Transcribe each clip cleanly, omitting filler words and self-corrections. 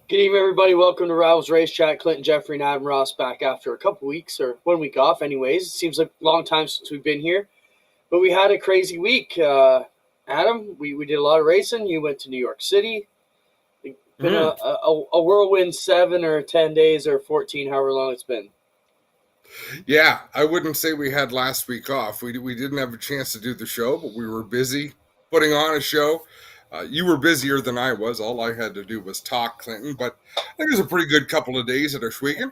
Good evening, everybody. Welcome to Rivalz Race Chat. Clinton, Geoffrey, and Adam Ross back after a couple weeks, or 1 week off anyways. It seems like a long time since we've been here, but we had a crazy week. Adam, we did a lot of racing. You went to New York City. It's been a whirlwind 7 or 10 days or 14, however long it's been. Yeah, I wouldn't say we had last week off. We didn't have a chance to do the show, but we were busy putting on a show. You were busier than I was. All I had to do was talk, Clinton. But I think it was a pretty good couple of days at Oshwegan.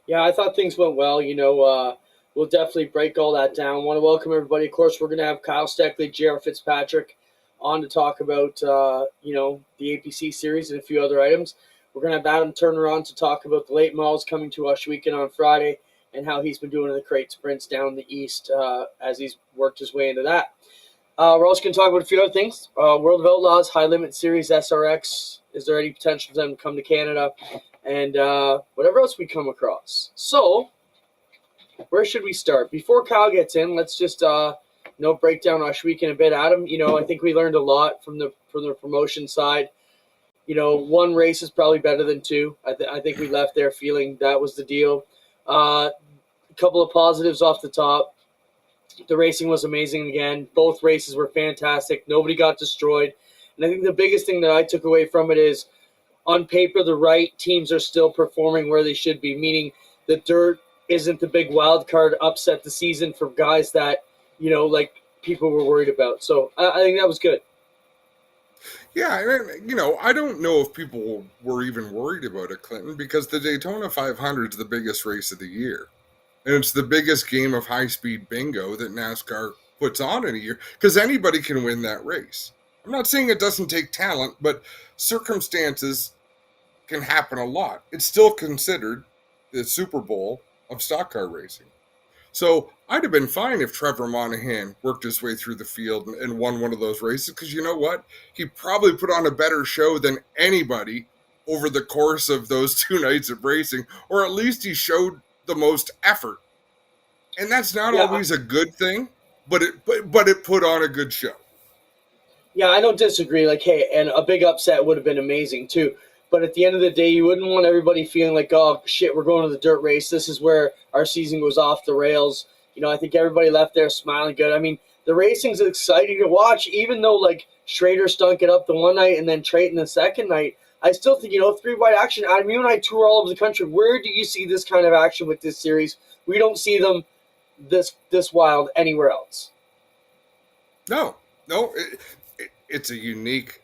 Yeah, I thought things went well. We'll definitely break all that down. Want to welcome everybody. Of course, we're going to have Kyle Steckley, Jared Fitzpatrick on to talk about, the APC series and a few other items. We're going to have Adam Turner on to talk about the late models coming to us weekend on Friday and how he's been doing in the crate sprints down in the East as he's worked his way into that. We're also going to talk about a few other things. World of Outlaws, High Limit Series, SRX. Is there any potential for them to come to Canada? And whatever else we come across. So, where should we start? Before Kyle gets in, let's just break down Oshwegan a bit. Adam, I think we learned a lot from the promotion side. One race is probably better than two. I think we left there feeling that was the deal. A couple of positives off the top. The racing was amazing again. Both races were fantastic. Nobody got destroyed. And I think the biggest thing that I took away from it is, on paper, the right teams are still performing where they should be, meaning the dirt isn't the big wild card upset the season for guys that, people were worried about. So I think that was good. Yeah, I don't know if people were even worried about it, Clinton, because the Daytona 500 is the biggest race of the year. And it's the biggest game of high-speed bingo that NASCAR puts on in a year, because anybody can win that race. I'm not saying it doesn't take talent, but circumstances can happen a lot. It's still considered the Super Bowl of stock car racing. So I'd have been fine if Trevor Monahan worked his way through the field and won one of those races, because you know what? He probably put on a better show than anybody over the course of those 2 nights of racing, or at least he showed the most effort. And that's not always a good thing, but it put on a good show. Yeah, I don't disagree. And a big upset would have been amazing too. But at the end of the day, you wouldn't want everybody feeling like, oh, shit, we're going to the dirt race. This is where our season goes off the rails. I think everybody left there smiling good. I mean, the racing's exciting to watch, even though, Schrader stunk it up the one night and then Trayton the second night. I still think, 3-wide action. Adam, you and I tour all over the country. Where do you see this kind of action with this series? We don't see them this wild anywhere else. No, it's a unique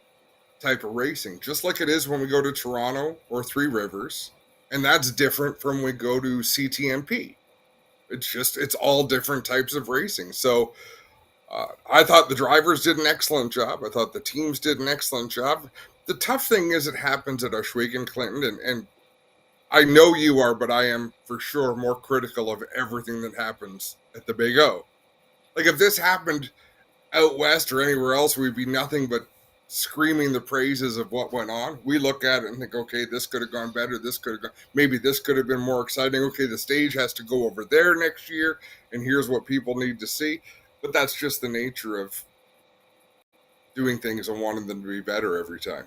type of racing, just like it is when we go to Toronto or Three Rivers, and that's different from when we go to CTMP. It's all different types of racing. So I thought the drivers did an excellent job. I thought the teams did an excellent job. The tough thing is it happens at Oshwegan, Clinton, and I know you are, but I am for sure more critical of everything that happens at the Big O. Like, if this happened out west or anywhere else, we'd be nothing but screaming the praises of what went on. We look at it and think, okay, this could have gone better. Maybe this could have been more exciting. Okay, the stage has to go over there next year, and here's what people need to see. But that's just the nature of doing things and wanting them to be better every time.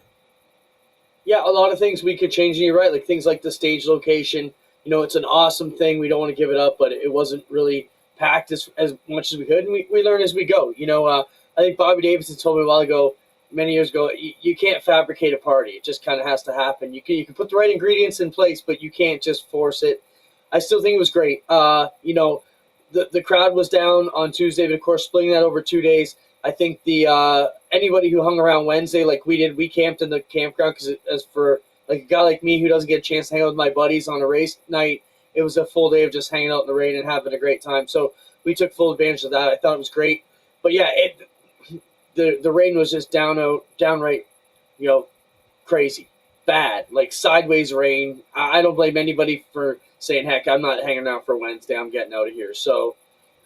Yeah, a lot of things we could change, and you're right. Like things like the stage location. It's an awesome thing. We don't want to give it up, but it wasn't really packed as much as we could, and we learn as we go. I think Bobby Davidson told me a while ago, many years ago, you can't fabricate a party. It just kind of has to happen. You can put the right ingredients in place, but you can't just force it. I still think it was great. The crowd was down on Tuesday, but of course, splitting that over 2 days, I think the anybody who hung around Wednesday like we did, we camped in the campground because as for like a guy like me who doesn't get a chance to hang out with my buddies on a race night, it was a full day of just hanging out in the rain and having a great time. So we took full advantage of that. I thought it was great. But yeah, the rain was just downright, crazy, bad, like sideways rain. I don't blame anybody for saying, heck, I'm not hanging out for Wednesday. I'm getting out of here. So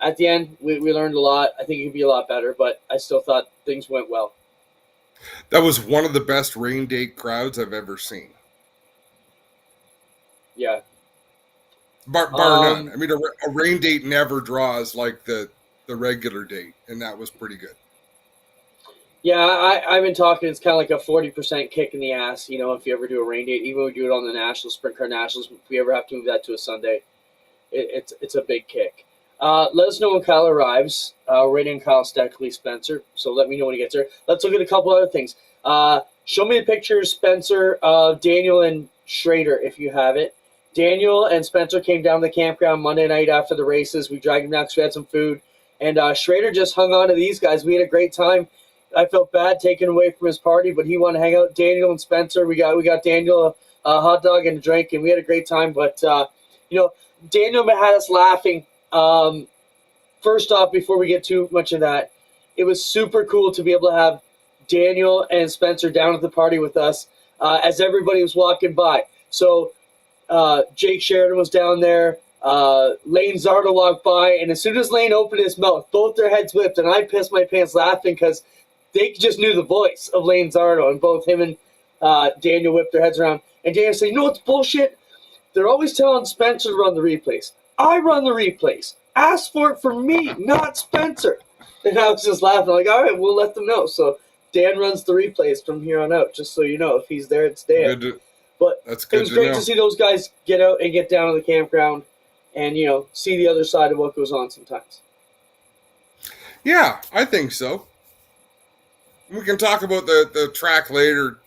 at the end, we learned a lot. I think it could be a lot better, but I still thought things went well. That was one of the best rain date crowds I've ever seen. Yeah. Bar none. I mean, a rain date never draws like the regular date, and that was pretty good. Yeah, I've been talking. It's kind of like a 40% kick in the ass. If you ever do a rain date, even when we do it on the Nationals, Sprint Car Nationals, if we ever have to move that to a Sunday, it's a big kick. Let us know when Kyle arrives. We're waiting on Kyle Steckley, Spencer. So let me know when he gets there. Let's look at a couple other things. Show me the pictures, Spencer, of Daniel and Schrader, if you have it. Daniel and Spencer came down to the campground Monday night after the races. We dragged him down because we had some food. And Schrader just hung on to these guys. We had a great time. I felt bad taking away from his party, but he wanted to hang out. Daniel and Spencer, we got Daniel a hot dog and a drink, and we had a great time. But Daniel had us laughing. First off, before we get too much of that, it was super cool to be able to have Daniel and Spencer down at the party with us as everybody was walking by. So Jake Sheridan was down there. Lane Zardo walked by, and as soon as Lane opened his mouth, both their heads whipped, and I pissed my pants laughing because they just knew the voice of Lane Zardo, and both him and Daniel whipped their heads around. And Daniel said, "You know what's bullshit? They're always telling Spencer to run the replays. I run the replays. Ask for it for me, not Spencer." And I was just laughing, like, all right, we'll let them know. So Dan runs the replays from here on out, just so you know. If he's there, it's Dan. But that's good. It was great to see those guys get out and get down to the campground and, see the other side of what goes on sometimes. Yeah, I think so. We can talk about the track later.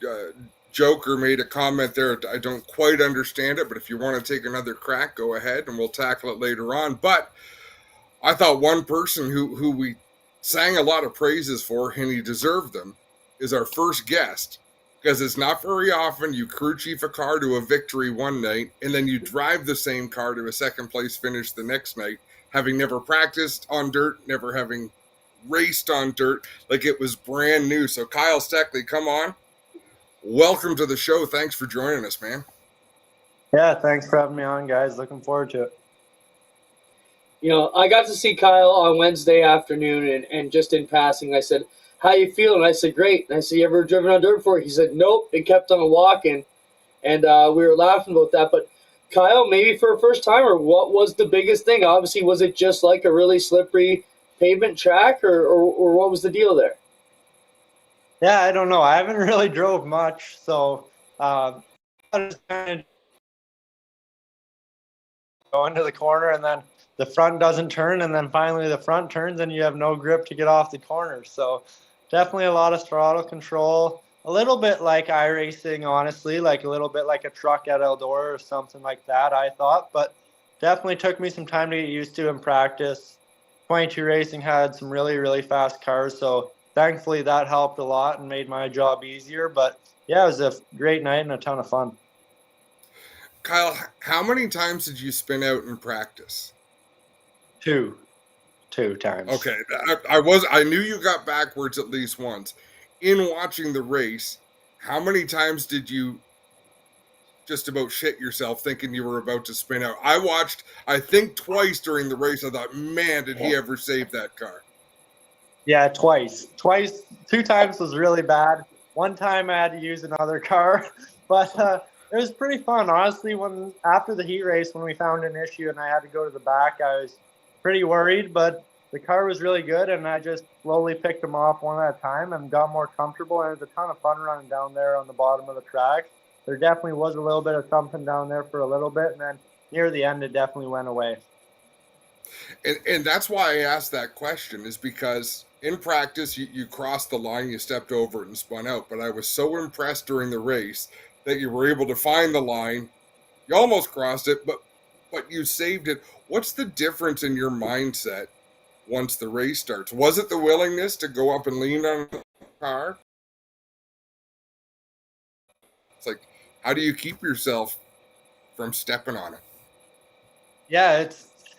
Joker made a comment there. I don't quite understand it, but if you want to take another crack, go ahead, and we'll tackle it later on. But I thought one person who we sang a lot of praises for, and he deserved them, is our first guest. Because it's not very often you crew chief a car to a victory one night, and then you drive the same car to a second place finish the next night, having never practiced on dirt, never having raced on dirt, like it was brand new. So Kyle Steckley, come on. Welcome to the show. Thanks for joining us, man. Yeah, thanks for having me on, guys. Looking forward to it. I got to see Kyle on Wednesday afternoon, and just in passing, I said, "How you feeling?" I said, "Great." And I said, "You ever driven on dirt before?" He said, "Nope." It kept on walking, and we were laughing about that. But Kyle, maybe for a first timer, what was the biggest thing? Obviously, was it just like a really slippery pavement track, or what was the deal there? Yeah, I don't know. I haven't really drove much, so I just kind of go into the corner, and then the front doesn't turn, and then finally the front turns, and you have no grip to get off the corner. So definitely a lot of throttle control. A little bit like iRacing, honestly, like a little bit like a truck at Eldora or something like that, I thought. But definitely took me some time to get used to in practice. 22 Racing had some really, really fast cars, so thankfully that helped a lot and made my job easier. But yeah, it was a great night and a ton of fun. Kyle, how many times did you spin out in practice? Two times. Okay, I knew you got backwards at least once. In watching the race, how many times did you just about shit yourself thinking you were about to spin out? I watched, I think, twice during the race. I thought, man, did he ever save that car? Yeah, twice. 2 times was really bad. One time I had to use another car, but it was pretty fun. Honestly, after the heat race, when we found an issue and I had to go to the back, I was pretty worried, but the car was really good, and I just slowly picked them off one at a time and got more comfortable, and it was a ton of fun running down there on the bottom of the track. There definitely was a little bit of something down there for a little bit, and then near the end, it definitely went away. And that's why I asked that question, is because in practice, you crossed the line, you stepped over it and spun out. But I was so impressed during the race that you were able to find the line. You almost crossed it, but you saved it. What's the difference in your mindset once the race starts? Was it the willingness to go up and lean on the car? It's like, how do you keep yourself from stepping on it? Yeah,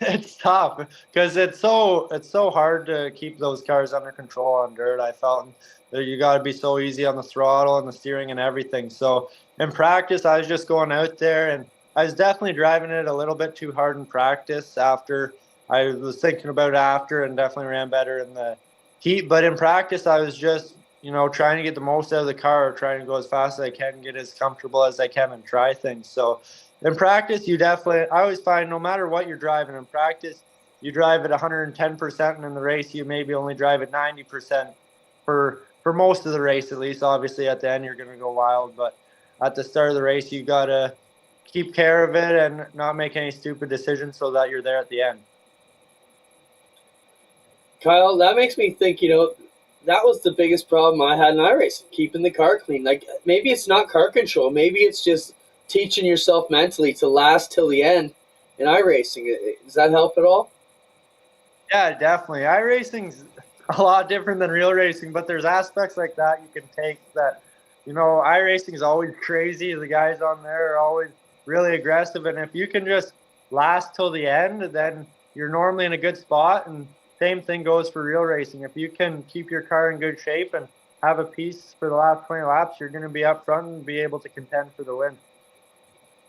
it's tough because it's so hard to keep those cars under control on dirt. I felt that you got to be so easy on the throttle and the steering and everything. So in practice, I was just going out there, and I was definitely driving it a little bit too hard in practice. After I was thinking about it after, and definitely ran better in the heat. But in practice, I was just trying to get the most out of the car, trying to go as fast as I can, get as comfortable as I can, and try things. So in practice, I always find no matter what you're driving in practice, you drive at 110%, and in the race, you maybe only drive at 90% for for most of the race at least. Obviously, at the end you're going to go wild, but at the start of the race you got to keep care of it and not make any stupid decisions so that you're there at the end. Kyle, that makes me think, that was the biggest problem I had in iRacing, keeping the car clean. Like, maybe it's not car control. Maybe it's just teaching yourself mentally to last till the end in iRacing. Does that help at all? Yeah, definitely. iRacing's a lot different than real racing, but there's aspects like that you can take that, iRacing is always crazy. The guys on there are always really aggressive. And if you can just last till the end, then you're normally in a good spot. And same thing goes for real racing. If you can keep your car in good shape and have a piece for the last 20 laps, you're going to be up front and be able to contend for the win.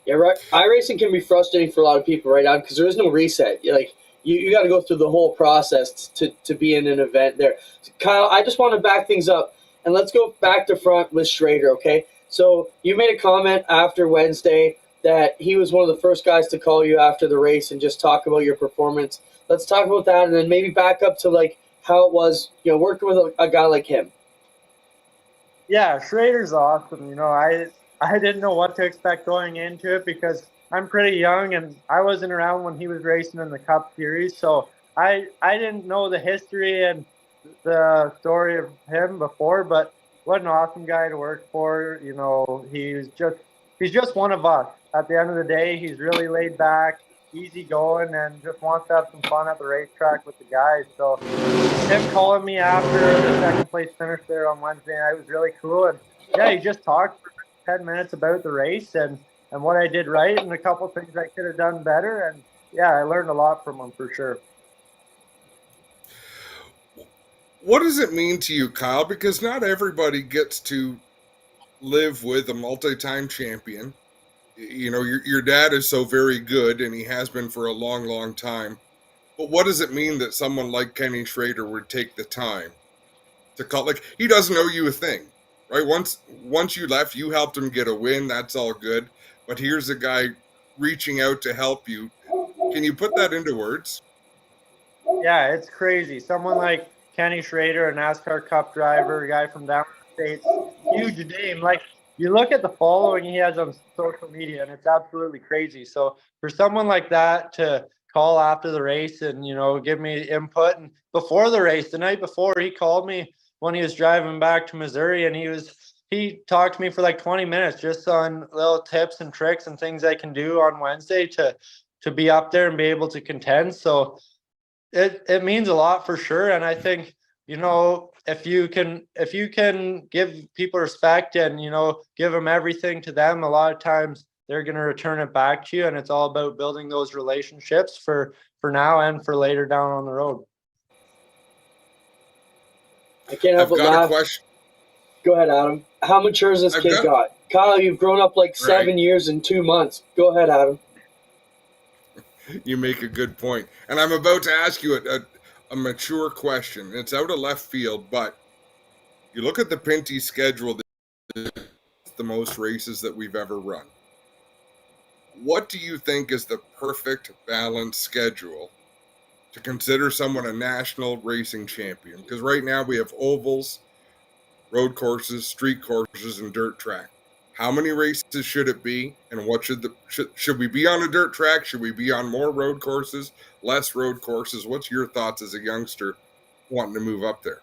Yeah, right. iRacing can be frustrating for a lot of people right now because there is no reset. You got to go through the whole process to be in an event there. So Kyle, I just want to back things up, and let's go back to front with Schrader, okay? So you made a comment after Wednesday that he was one of the first guys to call you after the race and just talk about your performance. Let's talk about that, and then maybe back up to how it was, working with a guy like him. Yeah, Schrader's awesome. I didn't know what to expect going into it because I'm pretty young and I wasn't around when he was racing in the Cup Series, so I didn't know the history and the story of him before. But what an awesome guy to work for. He's just one of us. At the end of the day, he's really laid back, easy going, and just wants to have some fun at the racetrack with the guys. So him calling me after the second place finish there on Wednesday night was really cool. And yeah, he just talked for 10 minutes about the race and what I did right and a couple things I could have done better. And yeah, I learned a lot from him for sure. What does it mean to you, Kyle? Because not everybody gets to live with a multi-time champion. Your dad is so very good, and he has been for a long, long time. But what does it mean that someone like Kenny Schrader would take the time to call? Like, he doesn't owe you a thing, right? Once you left, you helped him get a win. That's all good. But here's a guy reaching out to help you. Can you put that into words? Yeah, it's crazy. Someone like Kenny Schrader, a NASCAR Cup driver, a guy from down the States, huge name. Like, you look at the following he has on social media, and it's absolutely crazy. So for someone like that to call after the race and, give me input, and before the race, the night before, he called me when he was driving back to Missouri, and he talked to me for like 20 minutes just on little tips and tricks and things I can do on Wednesday to be up there and be able to contend. So it means a lot for sure. And I think, if you can give people respect and, give them everything to them, a lot of times they're going to return it back to you. And it's all about building those relationships for now and for later down on the road. I can't help but laugh. A question. Go ahead, Adam. How mature has this kid got? Kyle, you've grown up like 7 years and 2 months. Go ahead, Adam. You make a good point. And I'm about to ask you a mature question. It's out of left field, but you look at the Pinty schedule, the most races that we've ever run. What do you think is the perfect balanced schedule to consider someone a national racing champion? Because right now we have ovals, road courses, street courses, and dirt track. How many races should it be, and what should we be on a dirt track? Should we be on more road courses, less road courses? What's your thoughts as a youngster wanting to move up there?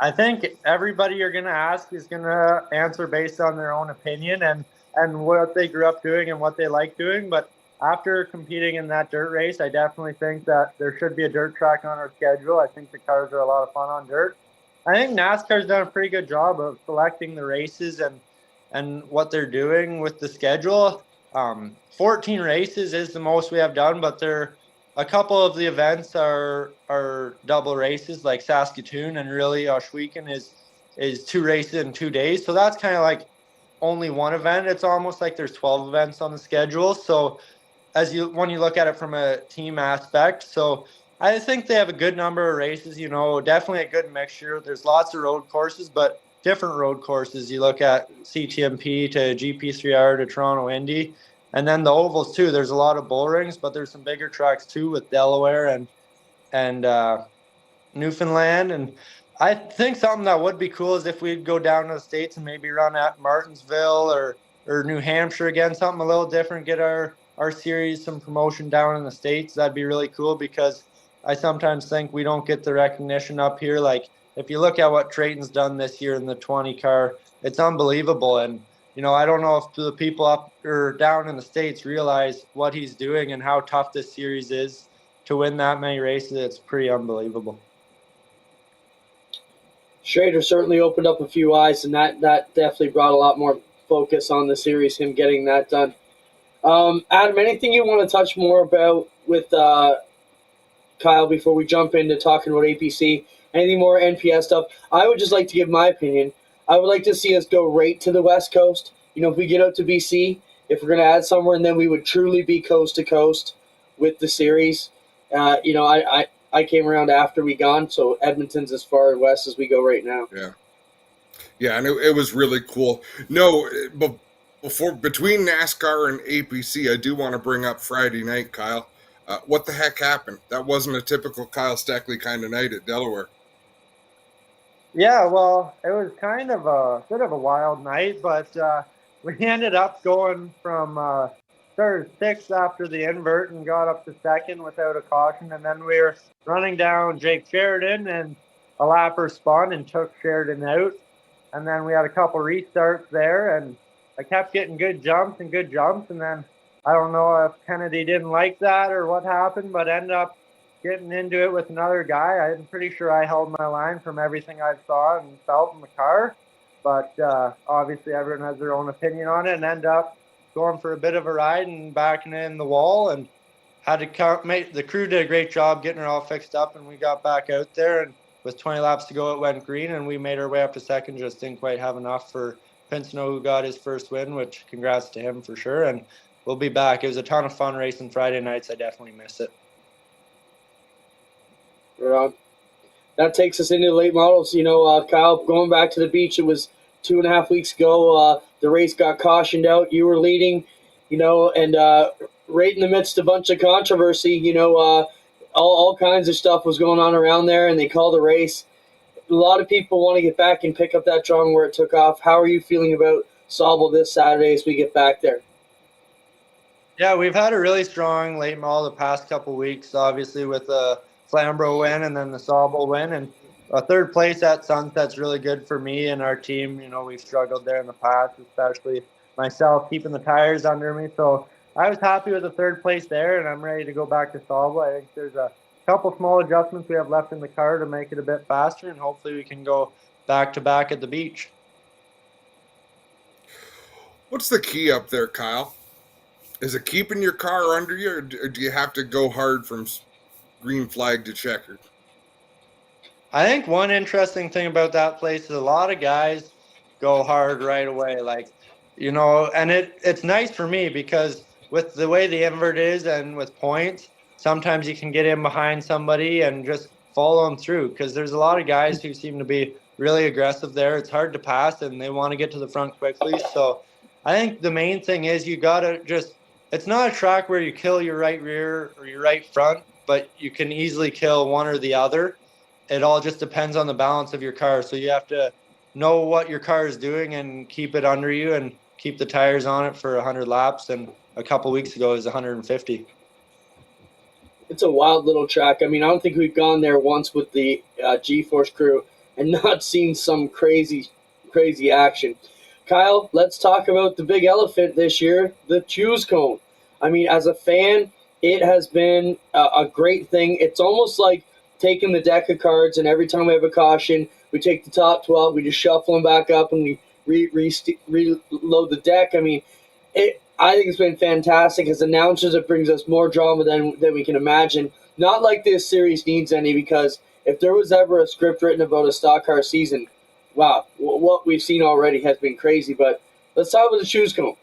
I think everybody you're going to ask is going to answer based on their own opinion and what they grew up doing and what they like doing. But after competing in that dirt race, I definitely think that there should be a dirt track on our schedule. I think the cars are a lot of fun on dirt. I think NASCAR's done a pretty good job of selecting the races and what they're doing with the schedule. 14 races is the most we have done, but a couple of the events are double races, like Saskatoon, and really Oshweekon is 2 races in 2 days. So that's kind of like only one event. It's almost like there's 12 events on the schedule. So when you look at it from a team aspect, so I think they have a good number of races, definitely a good mixture. There's lots of road courses, but different road courses. You look at CTMP to GP3R to Toronto Indy, and then the ovals too. There's a lot of bull rings, but there's some bigger tracks too with Delaware and Newfoundland. And I think something that would be cool is if we'd go down to the States and maybe run at Martinsville or New Hampshire again, something a little different, get our series some promotion down in the States. That'd be really cool because I sometimes think we don't get the recognition up here. Like if you look at what Trayton's done this year in the 20 car, it's unbelievable. And, I don't know if the people up or down in the States realize what he's doing and how tough this series is to win that many races. It's pretty unbelievable. Schrader certainly opened up a few eyes, and that definitely brought a lot more focus on the series, him getting that done. Adam, anything you want to touch more about with Kyle before we jump into talking about APC? Anything more NPS stuff? I would just like to give my opinion. I would like to see us go right to the West Coast. If we get out to BC, if we're going to add somewhere, and then we would truly be coast to coast with the series. I came around after we gone, so Edmonton's as far west as we go right now. Yeah, and it was really cool. No, but between NASCAR and APC, I do want to bring up Friday night, Kyle. What the heck happened? That wasn't a typical Kyle Steckley kind of night at Delaware. Yeah, well, it was kind of a bit of a wild night, but we ended up going from started sixth after the invert and got up to second without a caution, and then we were running down Jake Sheridan, and a lapper spun and took Sheridan out, and then we had a couple restarts there, and I kept getting good jumps, and then I don't know if Kennedy didn't like that or what happened, but ended up getting into it with another guy. I'm pretty sure I held my line from everything I saw and felt in the car, but obviously everyone has their own opinion on it, and ended up going for a bit of a ride and backing in the wall, and had to the crew did a great job getting it all fixed up, and we got back out there, and with 20 laps to go it went green, and we made our way up to second. Just didn't quite have enough for Pinsino, who got his first win, which congrats to him for sure, and we'll be back. It was a ton of fun racing Friday nights. I definitely miss it. That takes us into the late models. Kyle, going back to the beach, it was 2.5 weeks ago. The race got cautioned out. You were leading, and right in the midst of a bunch of controversy, all kinds of stuff was going on around there, and they called the race. A lot of people want to get back and pick up that drum where it took off. How are you feeling about Sauble this Saturday as we get back there? Yeah, we've had a really strong late model the past couple weeks, obviously with the Flamborough win and then the Sauble win, and a third place at Sunset's really good for me and our team. We've struggled there in the past, especially myself keeping the tires under me. So I was happy with the third place there, and I'm ready to go back to Sauble. I think there's a couple small adjustments we have left in the car to make it a bit faster, and hopefully we can go back-to-back at the beach. What's the key up there, Kyle? Is it keeping your car under you, or do you have to go hard from green flag to checkered? I think one interesting thing about that place is a lot of guys go hard right away. And it's nice for me because with the way the invert is and with points, sometimes you can get in behind somebody and just follow them through, because there's a lot of guys who seem to be really aggressive there. It's hard to pass, and they want to get to the front quickly. So I think the main thing is you got to it's not a track where you kill your right rear or your right front, but you can easily kill one or the other. It all just depends on the balance of your car. So you have to know what your car is doing and keep it under you and keep the tires on it for 100 laps. And a couple weeks ago it was 150. It's a wild little track. I don't think we've gone there once with the G-Force crew and not seen some crazy action. Kyle, let's talk about the big elephant this year, the choose cone. As a fan, it has been a great thing. It's almost like taking the deck of cards, and every time we have a caution, we take the top 12, we just shuffle them back up, and we reload the deck. I think it's been fantastic. As announcers, it brings us more drama than we can imagine. Not like this series needs any, because if there was ever a script written about a stock car season, wow, what we've seen already has been crazy. But let's talk about the choose cone.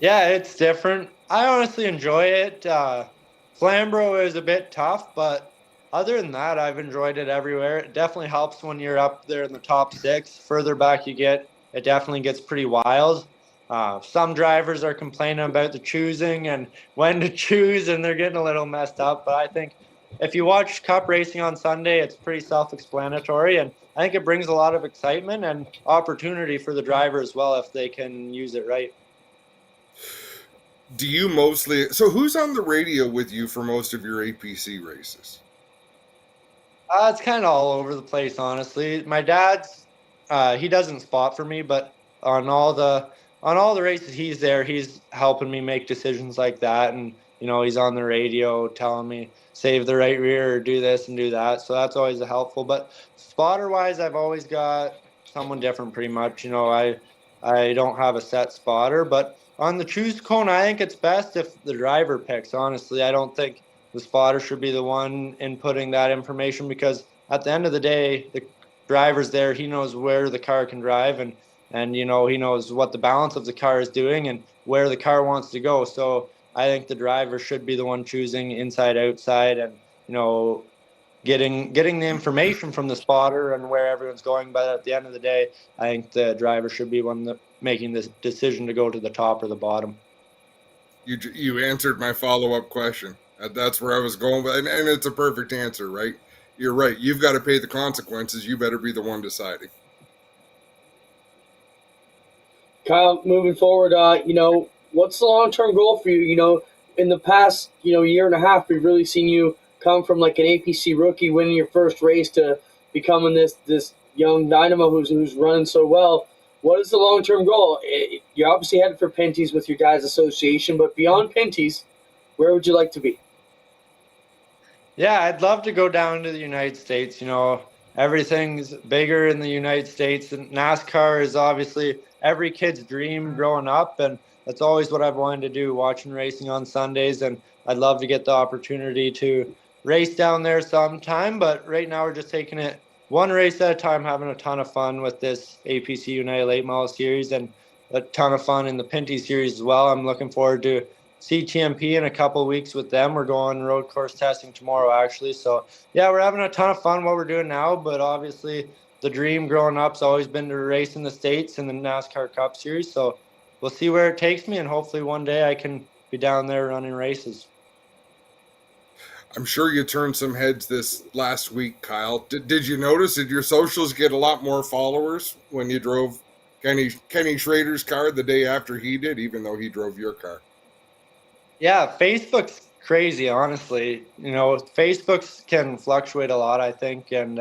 Yeah, it's different. I honestly enjoy it. Flamborough is a bit tough, but other than that, I've enjoyed it everywhere. It definitely helps when you're up there in the top 6. Further back you get, it definitely gets pretty wild. Some drivers are complaining about the choosing and when to choose, and they're getting a little messed up. But I think if you watch Cup racing on Sunday, it's pretty self-explanatory, and I think it brings a lot of excitement and opportunity for the driver as well if they can use it right. Do you mostly? So who's on the radio with you for most of your APC races? It's kind of all over the place, honestly. My dad's he doesn't spot for me, but on all the races he's there, he's helping me make decisions like that, and he's on the radio telling me save the right rear or do this and do that. So that's always helpful. But spotter wise, I've always got someone different pretty much. I don't have a set spotter, but on the choose cone, I think it's best if the driver picks. Honestly, I don't think the spotter should be the one inputting that information, because at the end of the day, the driver's there. He knows where the car can drive, and he knows what the balance of the car is doing and where the car wants to go. So I think the driver should be the one choosing inside, outside, and getting the information from the spotter and where everyone's going. But at the end of the day, I think the driver should be one making this decision to go to the top or the bottom. You answered my follow-up question. That's where I was going, and it's a perfect answer, right? You're right. You've got to pay the consequences. You better be the one deciding. Kyle, moving forward, what's the long-term goal for you? In the past, year and a half, we've really seen you come from like an APC rookie, winning your first race, to becoming this young dynamo who's running so well. What is the long-term goal? You're obviously headed for Pinty's with your guys' association, but beyond Pinty's, where would you like to be? Yeah, I'd love to go down to the United States. Everything's bigger in the United States, and NASCAR is obviously every kid's dream growing up, and that's always what I've wanted to do, watching racing on Sundays, and I'd love to get the opportunity to race down there sometime. But right now we're just taking it one race at a time, having a ton of fun with this APC United Late Model Series, and a ton of fun in the Pinty Series as well. I'm looking forward to CTMP in a couple of weeks with them. We're going road course testing tomorrow, actually. So, yeah, we're having a ton of fun what we're doing now, but obviously the dream growing up's always been to race in the States in the NASCAR Cup Series. So we'll see where it takes me, and hopefully one day I can be down there running races. I'm sure you turned some heads this last week, Kyle. Did you notice, did your socials get a lot more followers when you drove Kenny Schrader's car the day after he did, even though he drove your car? Yeah, Facebook's crazy, honestly. Facebook's can fluctuate a lot, I think, and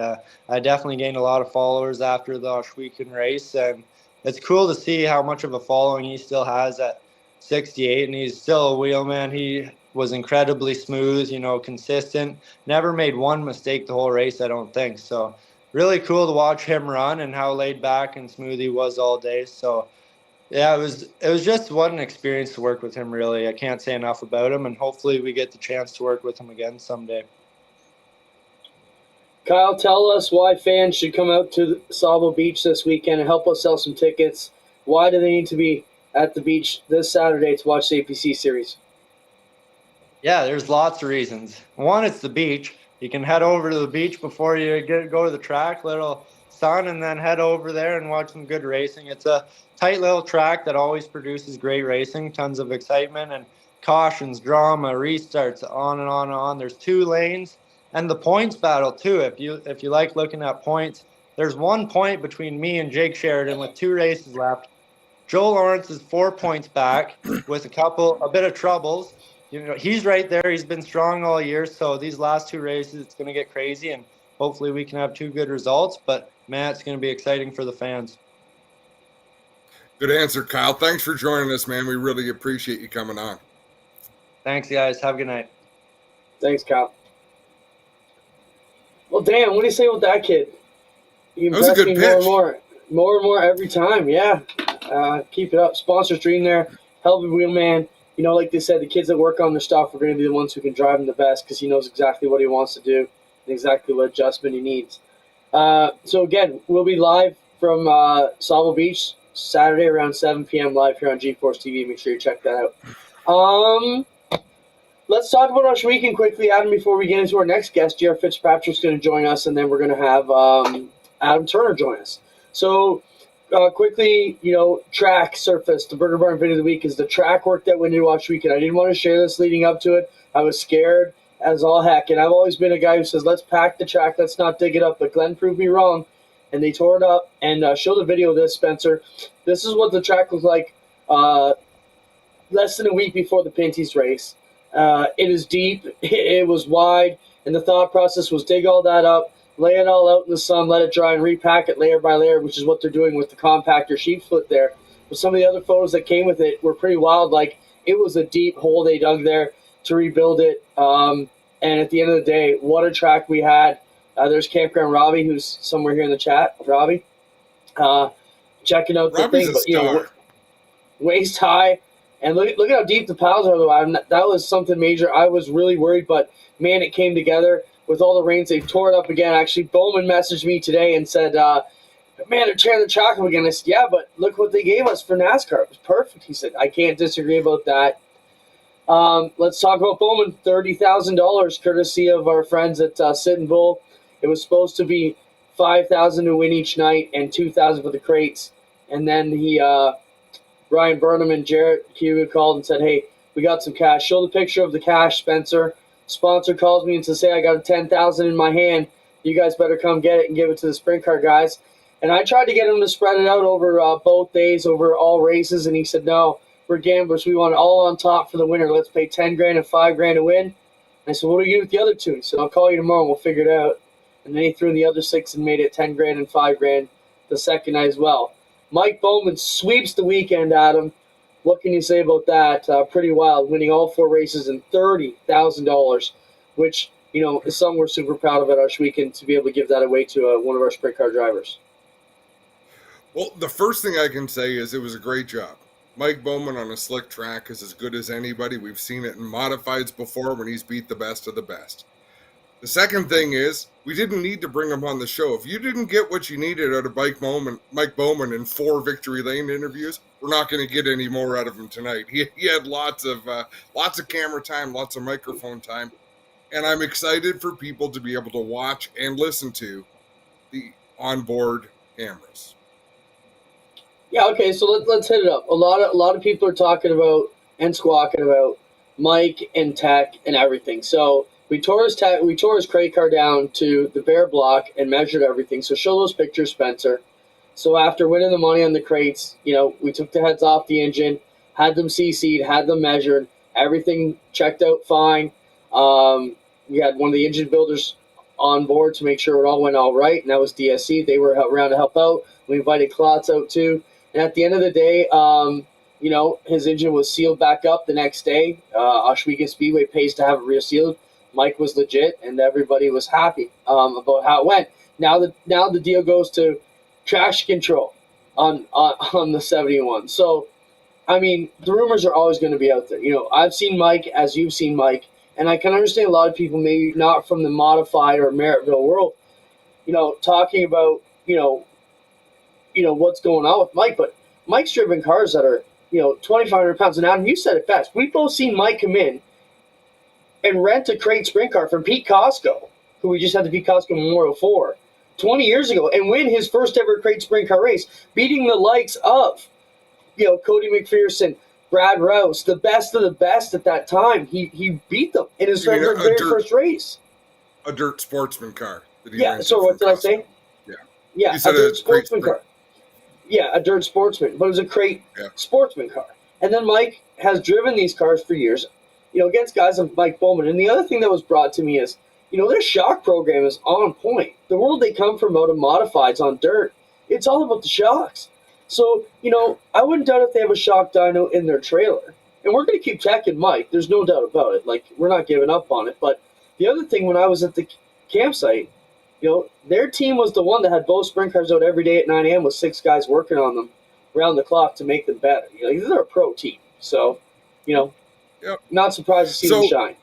I definitely gained a lot of followers after the Oshweekend race, and it's cool to see how much of a following he still has at 68, and he's still a wheelman. He was incredibly smooth, consistent, never made one mistake the whole race, I don't think. So really cool to watch him run and how laid back and smooth he was all day. So yeah, it was just what an experience to work with him, really. I can't say enough about him, and hopefully we get the chance to work with him again someday. Kyle, tell us why fans should come out to Sauble Beach this weekend and help us sell some tickets. Why do they need to be at the beach this Saturday to watch the APC Series? Yeah, there's lots of reasons. One, it's the beach. You can head over to the beach before you go to the track, little sun, and then head over there and watch some good racing. It's a tight little track that always produces great racing, tons of excitement and cautions, drama, restarts, on and on and on. There's 2 lanes, and the points battle too. If you like looking at points, there's 1 point between me and Jake Sheridan with 2 races left. Joe Lawrence is 4 points back with a bit of troubles. He's right there. He's been strong all year. So these last 2 races, it's going to get crazy, and hopefully we can have 2 good results. But man, it's going to be exciting for the fans. Good answer, Kyle. Thanks for joining us, man. We really appreciate you coming on. Thanks, guys. Have a good night. Thanks, Kyle. Well, Dan, what do you say with that kid? You That was a impress good me pitch. more and more every time. Yeah, keep it up. Sponsor stream there. Hell of a wheelman. Like they said, the kids that work on their stuff are going to be the ones who can drive him the best, because he knows exactly what he wants to do and exactly what adjustment he needs. So again, we'll be live from Sauble Beach Saturday around 7 p.m. live here on GeForce TV. Make sure you check that out. Let's talk about Oshweekend quickly, Adam, before we get into our next guest. Geoffrey Fitzpatrick's going to join us, and then we're going to have Adam Turner join us. So quickly, track surface. The Burger Barn video of the week is the track work that went into Oshweekend. I didn't want to share this leading up to it. I was scared. as all heck. And I've always been a guy who says, let's pack the track, let's not dig it up. But Glenn proved me wrong, and they tore it up. And show the video of this, Spencer. This is what the track looked like less than a week before the Pinty's race. It is deep, it was wide, and the thought process was dig all that up, lay it all out in the sun, let it dry, and repack it layer by layer, which is what they're doing with the compactor sheep split there. But some of the other photos that came with it were pretty wild. Like, it was a deep hole they dug there to rebuild it. And at the end of the day, what a track we had. There's Campground Robbie, who's somewhere here in the chat. Robbie, checking out the Robbie's thing. a But, star. Waist high. And look at how deep the piles are, though. That was something major. I was really worried, but, man, it came together. With all the rains, they tore it up again. Actually, Bowman messaged me today and said, man, they're tearing the track up again. I said, yeah, but look what they gave us for NASCAR. It was perfect. He said, I can't disagree about that. Let's talk about Bowman. $30,000, courtesy of our friends at Sit and Bull. It was supposed to be $5,000 to win each night and $2,000 for the crates. And then Ryan Burnham and Jarrett Cuba called and said, hey, we got some cash. Show the picture of the cash, Spencer. Sponsor calls me and says, hey, I got a $10,000 in my hand. You guys better come get it and give it to the sprint car guys. And I tried to get him to spread it out over both days, over all races, and he said, no, we're gamblers. We want it all on top for the winner. Let's pay $10,000 and $5,000 to win. And I said, what do you do with the other two? He said, I'll call you tomorrow and we'll figure it out. And then he threw in the other six and made it $10,000 and $5,000 the second night as well. Mike Bowman sweeps the weekend, Adam. What can you say about that? Pretty wild, winning all four races and $30,000, which, is something we're super proud of at our weekend to be able to give that away to one of our sprint car drivers. Well, the first thing I can say is it was a great job. Mike Bowman on a slick track is as good as anybody. We've seen it in modifieds before when he's beat the best of the best. The second thing is we didn't need to bring him on the show. If you didn't get what you needed out of Mike Bowman in 4 Victory Lane interviews, we're not going to get any more out of him tonight. He had lots of camera time, lots of microphone time, and I'm excited for people to be able to watch and listen to the onboard cameras. Yeah, okay, so let's hit it up. A lot of people are talking about and squawking about Mike and tech and everything. So we tore his crate car down to the bare block and measured everything. So show those pictures, Spencer. So after winning the money on the crates, we took the heads off the engine, had them CC'd, had them measured, everything checked out fine. We had one of the engine builders on board to make sure it all went all right, and that was DSC. They were around to help out. We invited Klotz out too. And at the end of the day, his engine was sealed back up the next day. Oswego Speedway pays to have it resealed. Mike was legit, and everybody was happy about how it went. Now the deal goes to traction control on the 71. So, I mean, the rumors are always going to be out there. I've seen Mike as you've seen Mike, and I can understand a lot of people, maybe not from the modified or Merrittville world, talking about, what's going on with Mike. But Mike's driven cars that are, 2,500 pounds. And Adam, you said it best. We've both seen Mike come in and rent a crate sprint car from Pete Costco, who we just had the Pete Costco Memorial for 20 years ago, and win his first ever crate sprint car race, beating the likes of, Cody McPherson, Brad Rouse, the best of the best at that time. He beat them in his very first race. A dirt sportsman car. Yeah, so what did I say? Yeah, a dirt sportsman car. Yeah, a dirt sportsman, but it was a crate sportsman car. And then Mike has driven these cars for years, against guys like Mike Bowman. And the other thing that was brought to me is, their shock program is on point. The world they come from out of modifieds on dirt, it's all about the shocks. So, I wouldn't doubt if they have a shock dyno in their trailer. And we're going to keep checking Mike. There's no doubt about it. Like, we're not giving up on it. But the other thing, when I was at the campsite, their team was the one that had both sprint cars out every day at 9 a.m. with 6 guys working on them around the clock to make them better. They're a pro team. So, not surprised to see them shine.